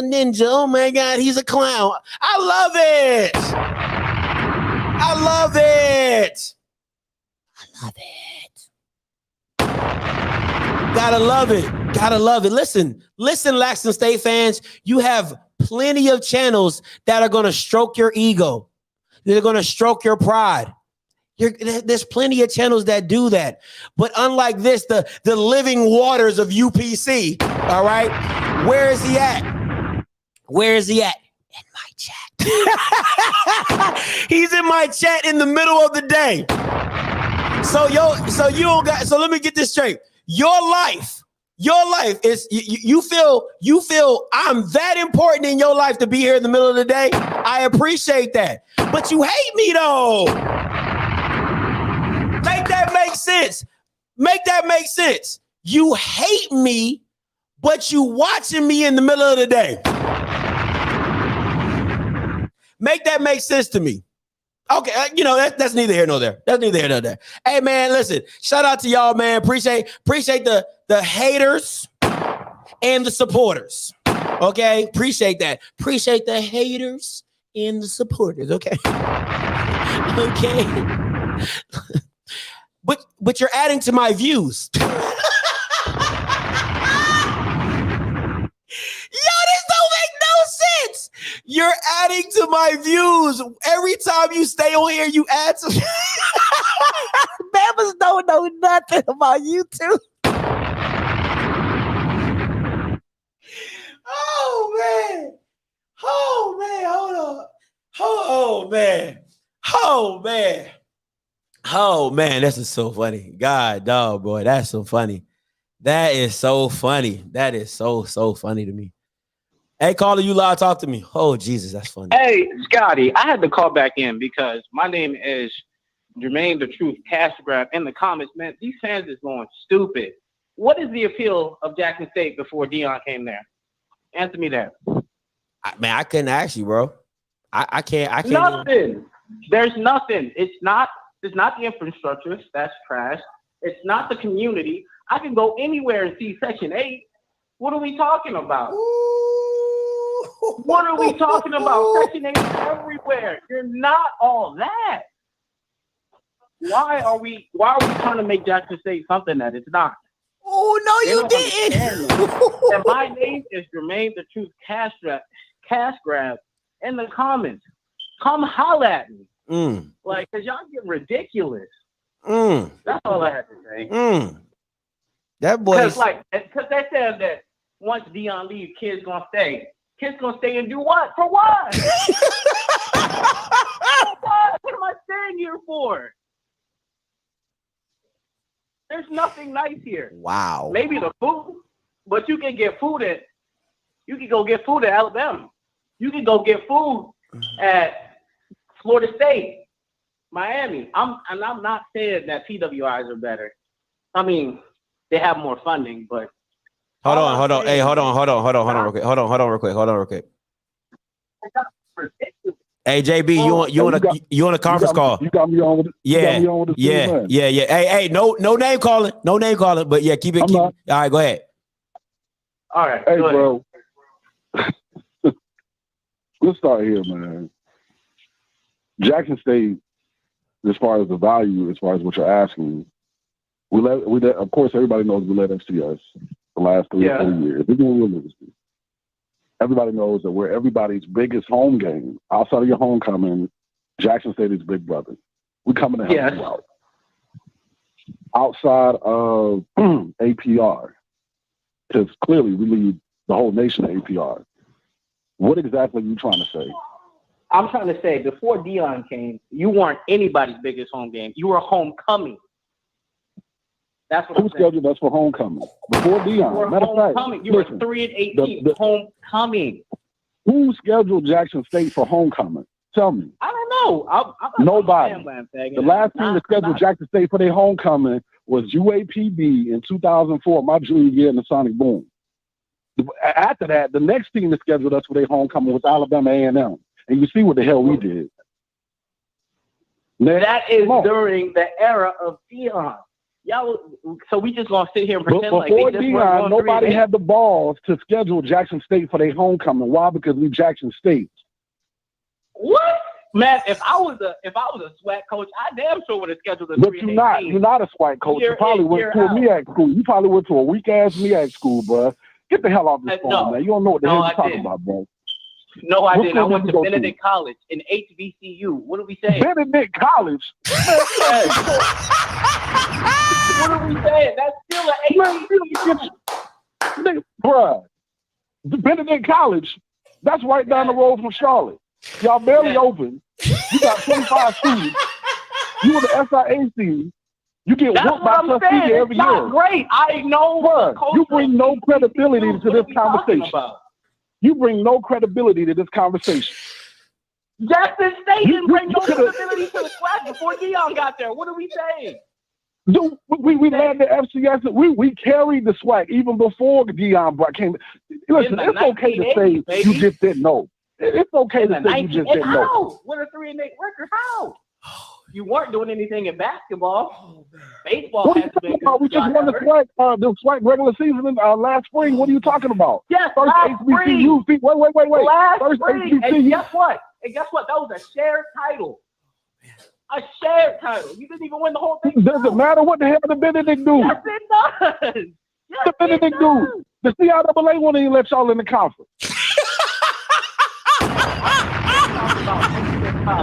ninja. Oh my God, he's a clown. I love it. I love it. I love it. Gotta love it. Gotta love it. Listen, Laxton State fans, you have plenty of channels that are gonna stroke your ego. They're gonna stroke your pride. There's plenty of channels that do that. But unlike this, the living waters of UPC, all right? Where is he at? Where is he at? In my chat. He's in my chat in the middle of the day. So let me get this straight. Your life is you feel I'm that important in your life to be here in the middle of the day. I appreciate that. But you hate me though. Make that make sense. Make that make sense. You hate me, but you watching me in the middle of the day. Make that make sense to me. Okay, that's neither here nor there. That's neither here nor there. Hey man, listen. Shout out to y'all, man. Appreciate the haters and the supporters. Okay, appreciate that. Appreciate the haters and the supporters. Okay, okay. But you're adding to my views. Yo, this don't make no sense. You're adding to my views. Every time you stay on here, you add some. Bamas don't know nothing about YouTube. Oh, man. Oh, man. Hold on. Oh, man. Oh, man. Oh man, this is so funny. God, dog, boy, that's so funny. That is so funny. That is so funny to me. Hey, caller, you live, talk to me. Oh, Jesus, that's funny. Hey, Scotty, I had to call back in because my name is Jermaine the Truth Cash Grab in the comments, man. These fans is going stupid. What is the appeal of Jackson State before Dion came there? Answer me that. Man, I couldn't ask you, bro. I can't. Nothing. There's nothing. It's not the infrastructure. That's trash. It's not the community. I can go anywhere and see Section 8. What are we talking about? Ooh. What are we talking about? Section 8 is everywhere. You're not all that. Why are we trying to make Jackson State something that it's not? Oh no, you didn't. And my name is Jermaine the Truth Cash Grab in the comments. Come holla at me. Like, cause y'all get ridiculous. That's all I have to say. That boy. Cause they said that once Dion leaves, kids gonna stay. Kids gonna stay and do what? For what? For what? What am I staying here for? There's nothing nice here. Wow. Maybe the food, but you can get food at. You can go get food at Alabama. You can go get food at Florida State, Miami. I'm not saying that PWIs are better. I mean, they have more funding, but hold on. Hey, hold on real quick. Hey, JB, you on a conference call? You got me on with it. Yeah. Hey, no name calling, but yeah, keep it. All right, go ahead. All right. Hey, bro. Let's start here, man. Jackson State, as far as the value, as far as what you're asking, we let of course everybody knows we led FCS the last 3 or 4 years. They're doing real business. Everybody knows that we're everybody's biggest home game. Outside of your homecoming, Jackson State is big brother. We're coming to help you out. Outside of APR, because clearly we lead the whole nation at APR. What exactly are you trying to say? I'm trying to say, before Dion came, you weren't anybody's biggest home game. You were homecoming. That's what Who scheduled us for homecoming? Before Dion. Matter of fact, you were 3-18. Homecoming. Who scheduled Jackson State for homecoming? Tell me. I don't know. Nobody. The last team to schedule Jackson State for their homecoming was UAPB in 2004, my junior year in the Sonic Boom. After that, the next team that scheduled us for their homecoming was Alabama A&M. And you see what the hell we did. That is during the era of Dion. Y'all, so we just gonna sit here and pretend like before they just Dion, nobody had the balls to schedule Jackson State for their homecoming. Why? Because we Jackson State. What? Man, if I was a SWAC coach, I damn sure would have scheduled a 3-18. But you're not a SWAC coach. You probably went to a MEAC school. You probably went to a weak ass MEAC school, bro. Get the hell off this phone, man. You don't know what the hell you're talking about, bro. No, I didn't. I went to Benedict College in HBCU. What are we saying? Benedict College? What are we saying? That's still an HBCU. Bruh, Benedict College, that's right down the road from Charlotte. Y'all barely open. You got 25 students. You were the SIAC. You get whooped by Tuskegee every year. That's great. I know. Bruh, you bring no credibility to this conversation. You bring no credibility to this conversation. Jackson State didn't bring no credibility to the SWAC before Dion got there. What are we saying? Dude, we led the FCS. We carried the SWAC even before Dion came. Listen, it's okay to say you just didn't know. It's okay to say you just didn't know. With a 3-8 record, how? You weren't doing anything in basketball. Baseball has been good. We just won the SWAC regular season last spring. What are you talking about? Yes, first HBCU. Wait. Last first spring. HBCU. And guess what? That was a shared title. A shared title. You didn't even win the whole thing. Does it matter what the hell the Benedict do? Yes, it does. Yes, the Benedict do. The CIAA won't even let y'all in the conference.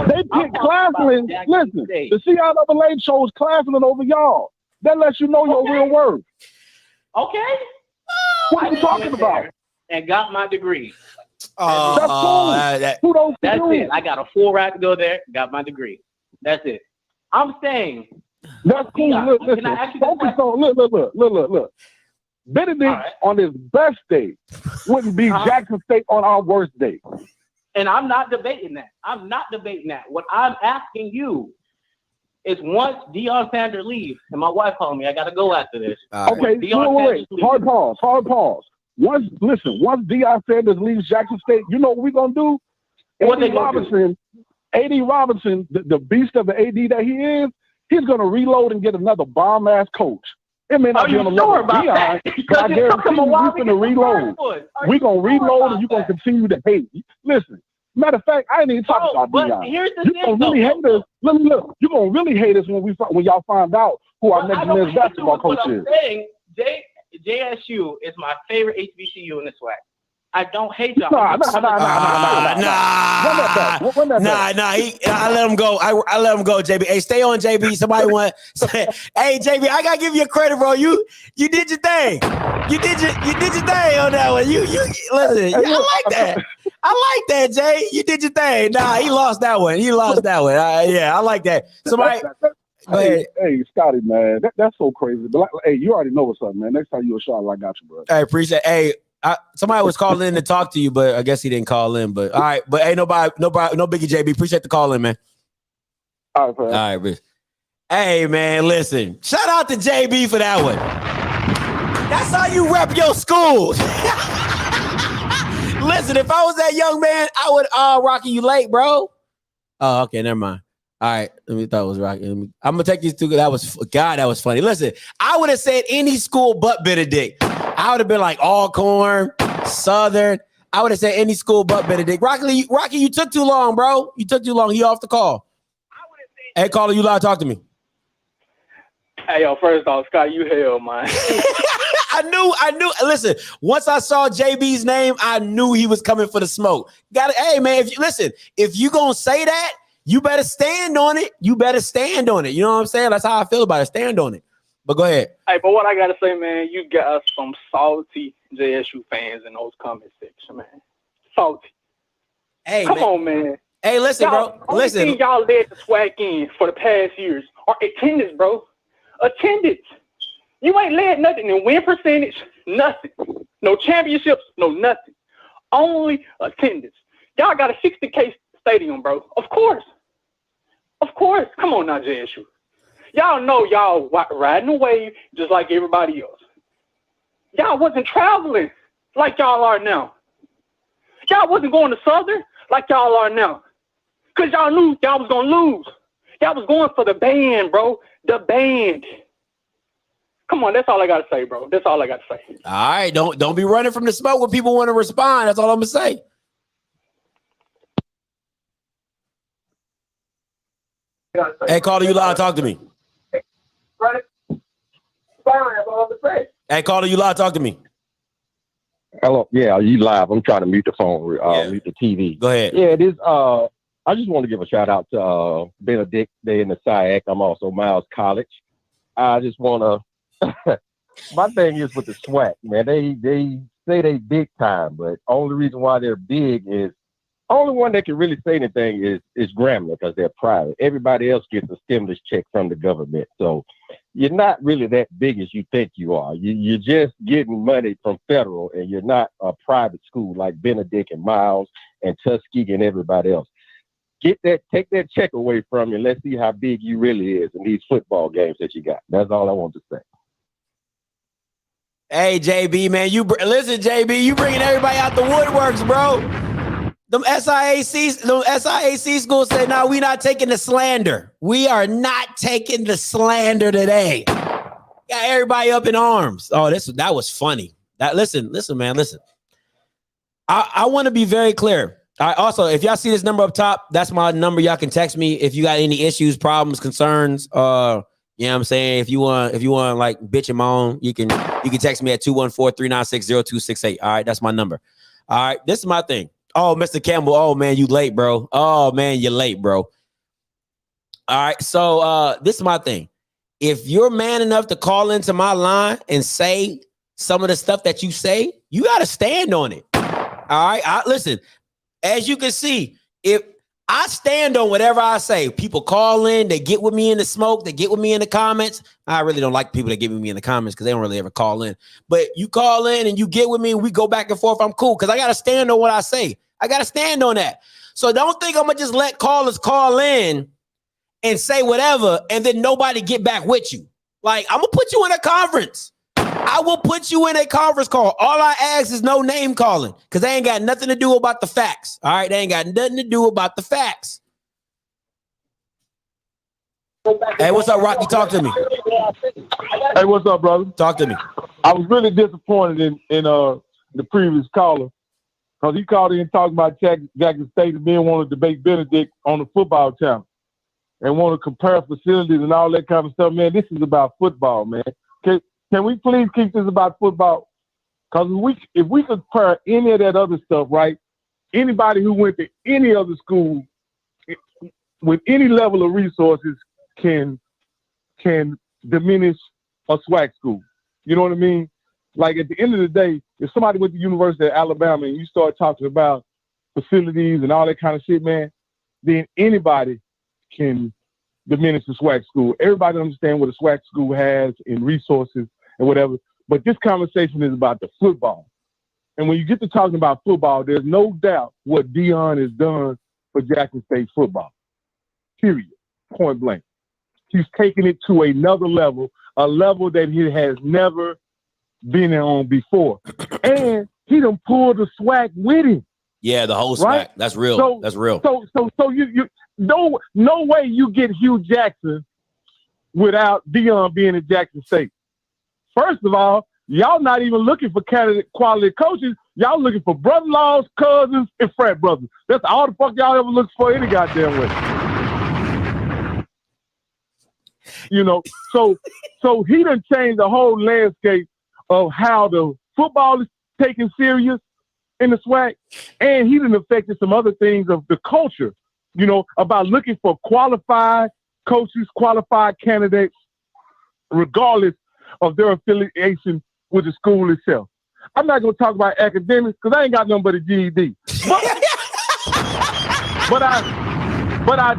They picked Claflin. Listen, the CIAA chose Claflin over y'all. That lets you know your real worth. Okay. What are you talking about? And got my degree. That's cool. That's it. I got a full ride to go there. Got my degree. That's it. I'm saying. That's cool. Listen, focus on. Look. Benedict on his best day wouldn't be Jackson State on our worst day. And I'm not debating that. What I'm asking you is once Deion Sanders leaves, and my wife called me, I got to go after this. Okay, wait. Hard pause. Once Deion Sanders leaves Jackson State, you know what we're going to do? A.D. Robinson, the beast of the A.D. that he is, he's going to reload and get another bomb-ass coach. It may not be on the level of Deion, but I guarantee you, we're going to reload. We're going to reload and you're going to continue to hate. Listen, matter of fact, I ain't even talking about Deion. You're going to really hate us. Look, you're going to really hate us when y'all find out who our next men's basketball coach is. JSU is my favorite HBCU in the SWAC. I don't hate y'all. Nah. I let him go. I let him go, JB. Hey, stay on, JB. Somebody want say, hey, JB, I gotta give you a credit, bro. You did your thing. You did your thing on that one. You listen. I like that. I like that, Jay. You did your thing. Nah, he lost that one. Yeah, I like that. Somebody. Hey, Scotty, man, that's so crazy. But hey, you already know what's up, man. Next time you a shot, I got you, bro. I appreciate. Hey, somebody was calling in to talk to you, but I guess he didn't call in. But all right, but hey, no biggie, JB. Appreciate the call in, man. All right, man. All right, Rich. Hey, man, listen. Shout out to JB for that one. That's how you rep your school. Listen, if I was that young man, I would Rocky, you late, bro. Oh, okay, never mind. All right, let me thought it was Rocky. I'm gonna take these two. That was funny. Listen, I would have said any school but Benedict. I would have been like Alcorn, Southern. I would have said any school but Benedict. Rocky, you took too long, bro. You took too long. He off the call. Hey, caller, you loud. Talk to me. Hey, yo, first off, Scott, you hell, man. I knew. Listen, once I saw JB's name, I knew he was coming for the smoke. Hey, man, if you gonna say that, you better stand on it. You know what I'm saying? That's how I feel about it. Stand on it. But go ahead. Hey, but what I gotta say, man, you got some salty JSU fans in those comment section, man. Salty. Hey, come on, man. Hey, listen, bro. Listen. Only thing y'all led the SWAC in for the past years are attendance, bro. Attendance. You ain't led nothing in win percentage, nothing. No championships, no nothing. Only attendance. Y'all got a 60K stadium, bro. Of course. Come on now, JSU. Y'all know y'all riding the wave just like everybody else. Y'all wasn't traveling like y'all are now. Y'all wasn't going to Southern like y'all are now. Because y'all knew y'all was going to lose. Y'all was going for the band, bro. The band. Come on, that's all I got to say, bro. That's all I got to say. All right, don't be running from the smoke when people want to respond. That's all I'm going to say. Hey, caller, you loud. Talk to me. Hey, caller, you loud. Talk to me. Hello. Yeah, you live. I'm trying to mute the phone, mute the TV. Go ahead. Yeah, it is. I just want to give a shout out to Benedict. They in the SIAC. I'm also Miles College. I just want to. My thing is with the SWAC, man. They say they big time, but only reason why they're big is only one that can really say anything is Grambling because they're private. Everybody else gets a stimulus check from the government, so you're not really that big as you think you are. You're just getting money from federal, and you're not a private school like Benedict and Miles and Tuskegee and everybody else. Take that check away from you. And let's see how big you really is in these football games that you got. That's all I want to say. Hey, JB, man, listen, JB, you bringing everybody out the woodworks, bro. Them SIAC schools say, no, we not taking the slander. We are not taking the slander today. Got everybody up in arms. Oh, that was funny. Listen, man, listen. I want to be very clear. Also, if y'all see this number up top, that's my number. Y'all can text me if you got any issues, problems, concerns. You know what I'm saying? If you want like bitch and moan, you can text me at 214-396-0268. All right, that's my number. All right, this is my thing. Oh, Mr. Campbell. Oh man, you late, bro. Oh man, you're late, bro. All right, so this is my thing. If you're man enough to call into my line and say some of the stuff that you say, you got to stand on it. All right, listen. As you can see, if I stand on whatever I say, people call in, they get with me in the smoke, they get with me in the comments. I really don't like people that get with me in the comments because they don't really ever call in. But you call in and you get with me and we go back and forth. I'm cool because I got to stand on what I say. I got to stand on that. So don't think I'm going to just let callers call in and say whatever and then nobody get back with you. Like, I'm going to put you in a conference. I will put you in a conference call. All I ask is no name calling because they ain't got nothing to do about the facts. All right, they ain't got nothing to do about the facts. Hey, what's up, Rocky? Talk to me. Hey, what's up, brother? Talk to me. I was really disappointed in the previous caller because he called in talking about Jackson State and then want to debate Benedict on the football channel and want to compare facilities and all that kind of stuff. Man, this is about football, man. Can we please keep this about football? Because if we compare any of that other stuff, right? Anybody who went to any other school with any level of resources can diminish a SWAC school. You know what I mean? Like at the end of the day, if somebody went to the University of Alabama and you start talking about facilities and all that kind of shit, man, then anybody can diminish the SWAC school. Everybody understands what a SWAC school has in resources and whatever. But this conversation is about the football. And when you get to talking about football, there's no doubt what Deion has done for Jackson State football. Period. Point blank. He's taken it to another level, a level that he has never been on before. And he done pulled the SWAC with him. Yeah, the whole SWAC. Right? That's real. So, That's real. So you no way you get Hugh Jackson without Deion being at Jackson State. First of all, y'all not even looking for candidate quality coaches. Y'all looking for brother-in-laws, cousins, and frat brothers. That's all the fuck y'all ever look for any goddamn way. You know, so he done changed the whole landscape of how the football is taken serious in the SWAC, and he done affected some other things of the culture, you know, about looking for qualified coaches, qualified candidates, regardless of their affiliation with the school itself. I'm not going to talk about academics because I ain't got nothing but a GED. But I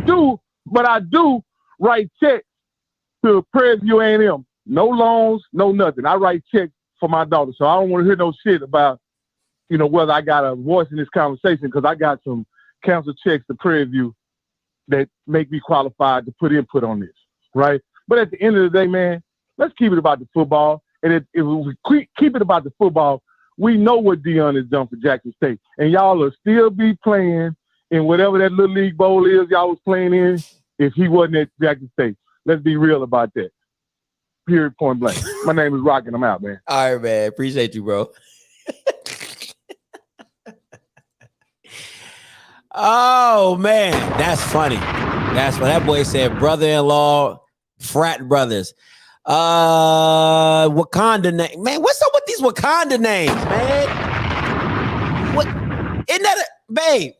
do write checks to Prairie View A&M. No loans, no nothing. I write checks for my daughter, so I don't want to hear no shit about, you know, whether I got a voice in this conversation because I got some council checks to Prairie View that make me qualified to put input on this, right? But at the end of the day, man, let's keep it about the football. And if we keep it about the football, we know what Deion has done for Jackson State. And y'all will still be playing in whatever that Little League Bowl is y'all was playing in if he wasn't at Jackson State. Let's be real about that. Period, point blank. My name is Rock and I'm out, man. All right, man. Appreciate you, bro. Oh, man. That's funny. That's what that boy said. Brother-in-law, frat brothers. Wakanda name. Man, what's up with these Wakanda names, man? What? Isn't that babe,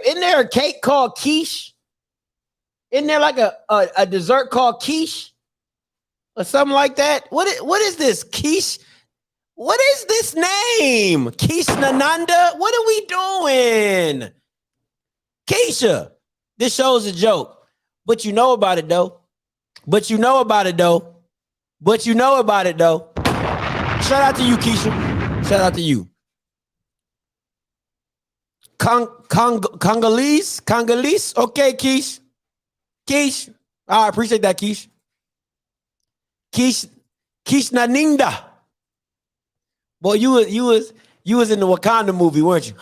isn't there a cake called quiche? Isn't there like a dessert called quiche? Or something like that? What is this? Quiche? What is this name? Quiche Nananda? What are we doing? Keisha. This show's a joke. But you know about it though. But you know about it though. Shout out to you, Keisha. Shout out to you. Congolese? Okay, Keish. I appreciate that, Keish. Keish Naninda. Boy, you was in the Wakanda movie, weren't you?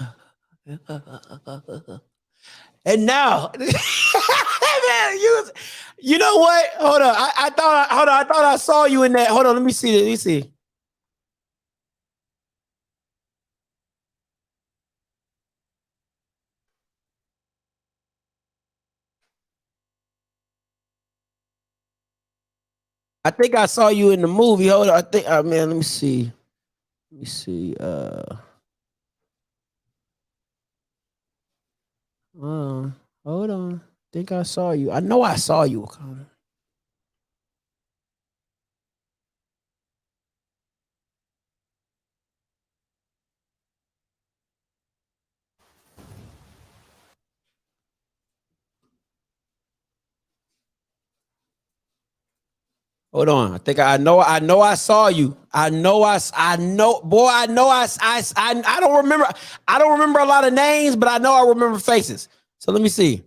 And now, man, you know what? Hold on. I thought I saw you in that. Hold on, let me see. I think I saw you in the movie. Hold on. Let me see. Hold on. I think I saw you. I know I saw you. Hold on. I think I know I saw you. I don't remember a lot of names, but I know I remember faces. So let me see.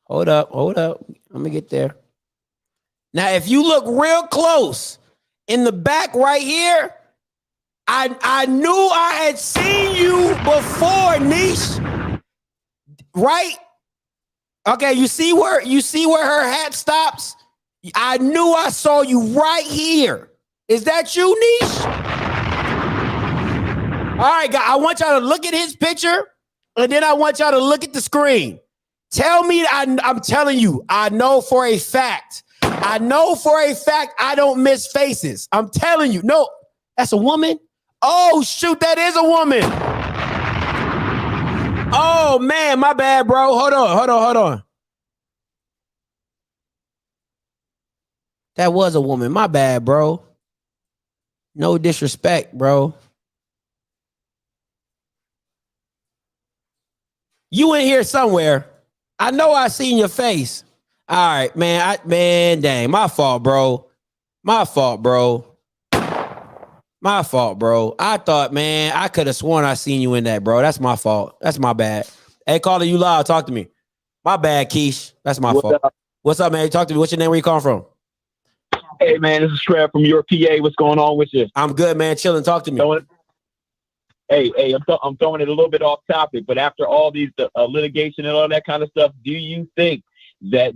Hold up. I'm gonna get there. Now, if you look real close, in the back right here, I knew I had seen you before, Niche. Right? Okay, you see where her hat stops? I knew I saw you right here. Is that you, Niche? All right, guys, I want y'all to look at his picture, and then I want y'all to look at the screen. Tell me, I'm telling you, I know for a fact I don't miss faces. I'm telling you. No, that's a woman. Oh, shoot, that is a woman. Oh, man, my bad, bro. Hold on. That was a woman. My bad, bro. No disrespect, bro. You in here somewhere. I know I seen your face. All right, man. Dang, my fault, bro. I thought, man, I could have sworn I seen you in that, bro. That's my fault. That's my bad. Hey, caller, you loud. Talk to me. My bad, Keish. That's my fault. What's up, man? Talk to me. What's your name? Where you calling from? Hey, man, this is Trev from your PA. What's going on with you? I'm good, man. Chilling. Talk to me. I'm throwing it a little bit off topic, but after all these litigation and all that kind of stuff, do you think that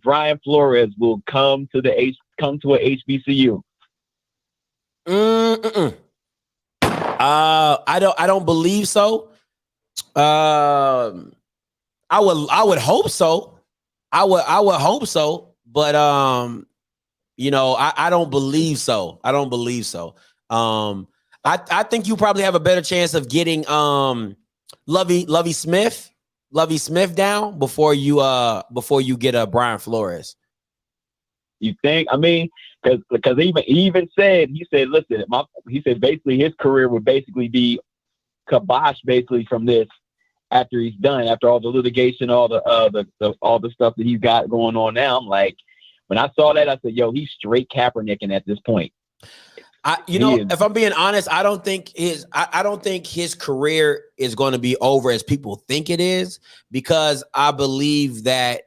Brian Flores will come to a HBCU? I don't believe so. I would hope so. I would hope so, but I don't believe so. I think you probably have a better chance of getting Lovie Smith down before you get a Brian Flores. You think? I mean, because he even said, listen, he said basically his career would basically be kiboshed basically from this after he's done, after all the litigation, all the stuff that he's got going on now. I'm like, when I saw that, I said, yo, he's straight Kaepernicking at this point. If I'm being honest, I don't think his career is going to be over as people think it is, because I believe that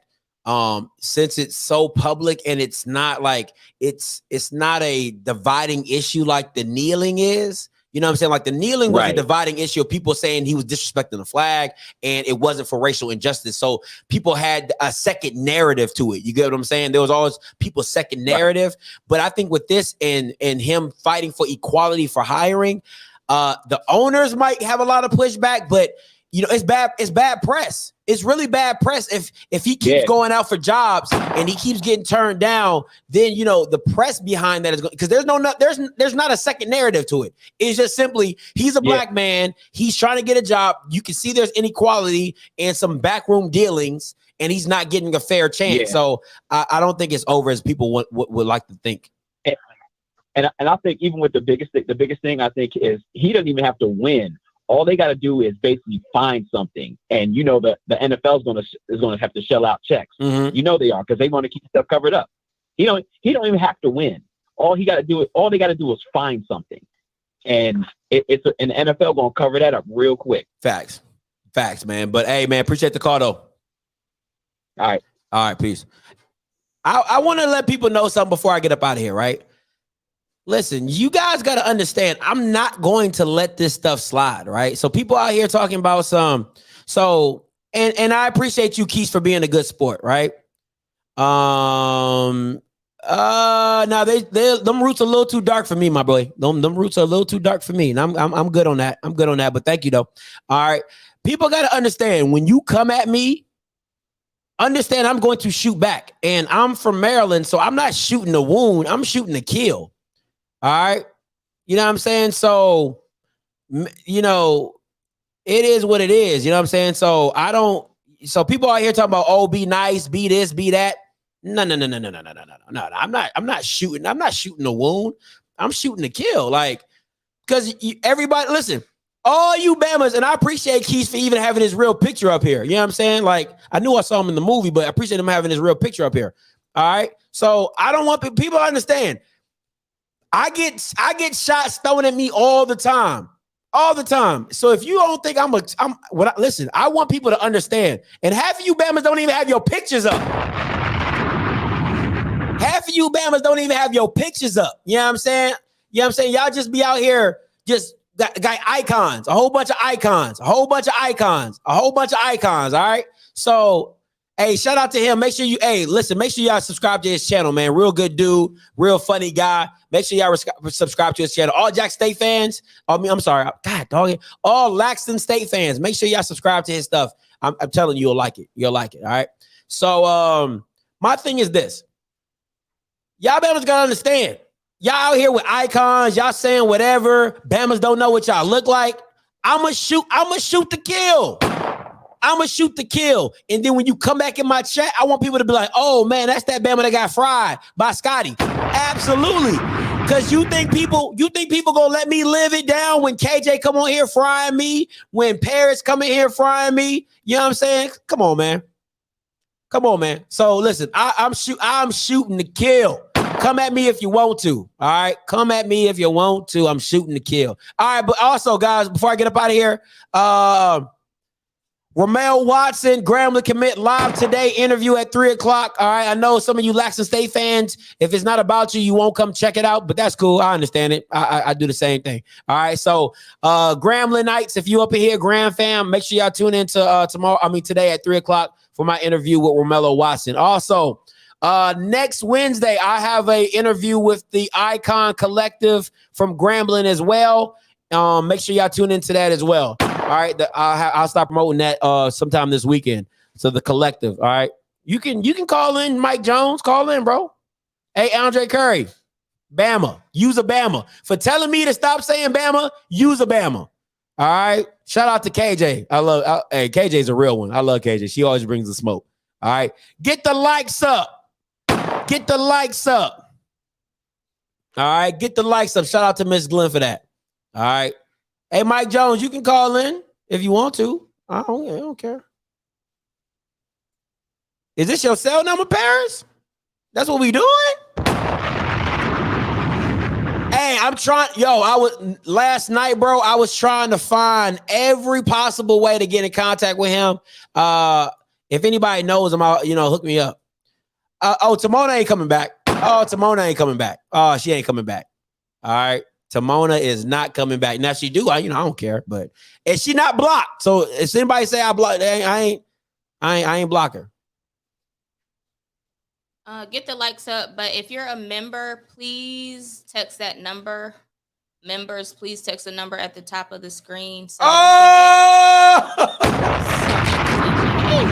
since it's so public and it's not like it's not a dividing issue like the kneeling is. You know what I'm saying? Like the kneeling was a dividing issue of people saying he was disrespecting the flag and it wasn't for racial injustice. So people had a second narrative to it. You get what I'm saying? There was always people's second narrative. But I think with this and him fighting for equality for hiring, the owners might have a lot of pushback, but it's bad press. It's really bad press if he keeps going out for jobs and he keeps getting turned down. Then the press behind that is going, because there's not a second narrative to it. It's just simply he's a black man. He's trying to get a job. You can see there's inequality and some backroom dealings, and he's not getting a fair chance. Yeah. So I don't think it's over as people would like to think. And I think even with the biggest thing I think is he doesn't even have to win. All they got to do is basically find something, and the NFL is going to have to shell out checks. Mm-hmm. They are, because they want to keep stuff covered up. He don't even have to win. All they got to do is find something, and the NFL going to cover that up real quick. Facts, man. But hey, man, appreciate the call though. All right, peace. I want to let people know something before I get up out of here, right? Listen, you guys got to understand, I'm not going to let this stuff slide, right? So people out here talking about and I appreciate you, Keith, for being a good sport, right? Now them roots are a little too dark for me, my boy. Them roots are a little too dark for me, and I'm good on that. I'm good on that, but thank you though. All right, people got to understand, when you come at me, understand I'm going to shoot back, and I'm from Maryland, so I'm not shooting a wound, I'm shooting a kill. All right. You know what I'm saying? So, it is what it is. You know what I'm saying? So people out here talking about, oh, be nice, be this, be that. No. I'm not shooting a wound. I'm shooting a kill. Like, because everybody, listen, all you Bamas, and I appreciate Keith for even having his real picture up here. You know what I'm saying? Like, I knew I saw him in the movie, but I appreciate him having his real picture up here. All right. So I don't want people to understand. I get shots thrown at me all the time. So if you don't think listen, I want people to understand. And half of you Bammers don't even have your pictures up. Half half of you Bamas don't even have your pictures up. You know what I'm saying? You know what I'm saying? Y'all just be out here just got icons, a whole bunch of icons, a whole bunch of icons, a whole bunch of icons. All right. So, hey, shout out to him. Make sure you, listen, make sure y'all subscribe to his channel, man. Real good dude, real funny guy. Make sure y'all subscribe to his channel. All Jack State fans, I'm sorry. God, dog. All Laxton State fans, make sure y'all subscribe to his stuff. I'm telling you, you'll like it. You'll like it. All right. So, my thing is this. Y'all Bamas gotta understand. Y'all out here with icons, y'all saying whatever. Bamas don't know what y'all look like. I'ma shoot the kill. I'ma shoot the kill. And then when you come back in my chat, I want people to be like, oh man, that's that Bama that got fried by Scotty. Absolutely. Cause you think people gonna let me live it down when KJ come on here frying me, when Paris come in here frying me. You know what I'm saying? Come on, man. Come on, man. So listen, I'm shooting the kill. Come at me if you want to. All right. Come at me if you want to. I'm shooting the kill. All right. But also, guys, before I get up out of here, Ramel Watson, Grambling commit live today, interview at 3:00. All right. I know some of you Laxton State fans, if it's not about you, you won't come check it out, but that's cool. I understand it. I do the same thing. All right. So Grambling Nights, if you up in here, Gram fam, make sure y'all tune in to today at 3:00 for my interview with Romello Watson. Also, next Wednesday, I have a interview with the Icon Collective from Grambling as well. Make sure y'all tune into that as well. All right, I'll start promoting that sometime this weekend. So the Collective. All right, you can call in Mike Jones. Call in, bro. Hey, Andre Curry, Bama. Use a Bama for telling me to stop saying Bama. Use a Bama. All right. Shout out to KJ. Hey, KJ's a real one. I love KJ. She always brings the smoke. All right, get the likes up. Get the likes up. All right, get the likes up. Shout out to Miss Glenn for that. All right. Hey, Mike Jones, you can call in if you want to. I don't care. Is this your cell number, Paris? That's what we doing? Hey, last night, bro, I was trying to find every possible way to get in contact with him. If anybody knows him, hook me up. Timona ain't coming back. Timona ain't coming back. She ain't coming back. All right. Timona is not coming back. Now, if she do, I don't care. But if she not blocked, so if anybody say I blocked, I ain't block her. Get the likes up. But if you're a member, please text that number. Members, please text the number at the top of the screen. So hey,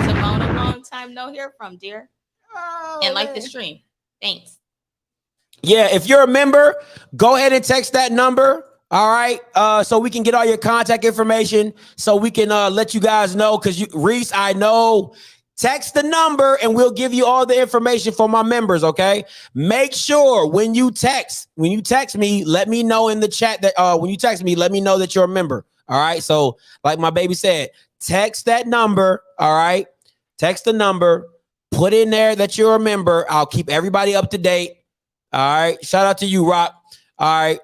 Timona, long time no hear from, dear. And like the stream. Thanks. Yeah, if you're a member, go ahead and text that number. All right. So we can get all your contact information so we can let you guys know. Because Reese, I know. Text the number and we'll give you all the information for my members. Okay. Make sure when you text me, let me know in the chat that when you text me, let me know that you're a member. All right. So like my baby said, text that number. All right. Text the number. Put in there that you're a member. I'll keep everybody up to date. All right. Shout out to you, Rock. All right.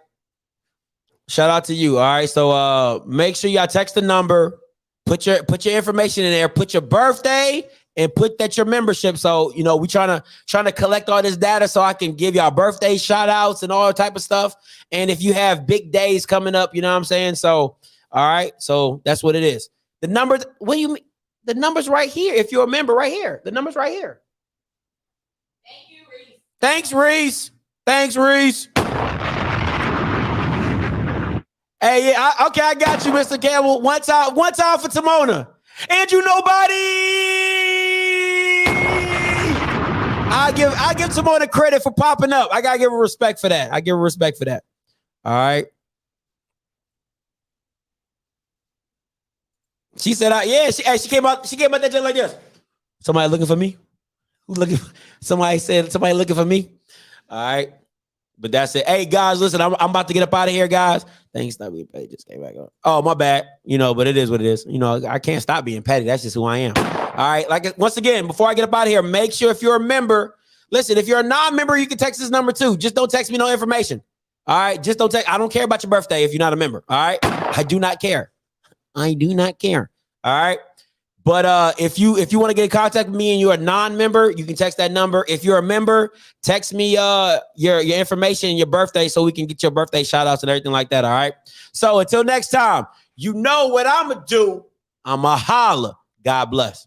Shout out to you. All right. So make sure y'all text the number. Put your information in there. Put your birthday and put that your membership. So we trying to collect all this data so I can give y'all birthday shout outs and all type of stuff. And if you have big days coming up, you know what I'm saying? So all right. So that's what it is. The number. What do you mean? The number's right here. If you're a member, right here. The number's right here. Thank you, Reese. Thanks, Reese. Thanks, Reese. Hey, yeah, I got you, Mr. Campbell. One time for Timona. Andrew Nobody. I give Timona credit for popping up. I gotta give her respect for that. All right. She said, she came out that just like this. Somebody looking for me? Somebody looking for me? All right. But that's it. Hey, guys, listen, I'm about to get up out of here, guys. Thanks, not being petty. Just came back on. Oh, my bad. But it is what it is. I can't stop being petty. That's just who I am. All right. Like, once again, before I get up out of here, make sure if you're a member, listen, if you're a non-member, you can text this number too. Just don't text me no information. All right. Just don't text. I don't care about your birthday if you're not a member. All right. I do not care. All right. But if you want to get in contact with me and you're a non-member, you can text that number. If you're a member, text me your information and your birthday so we can get your birthday shout outs and everything like that. All right. So until next time, you know what I'm gonna do. I'ma holla. God bless.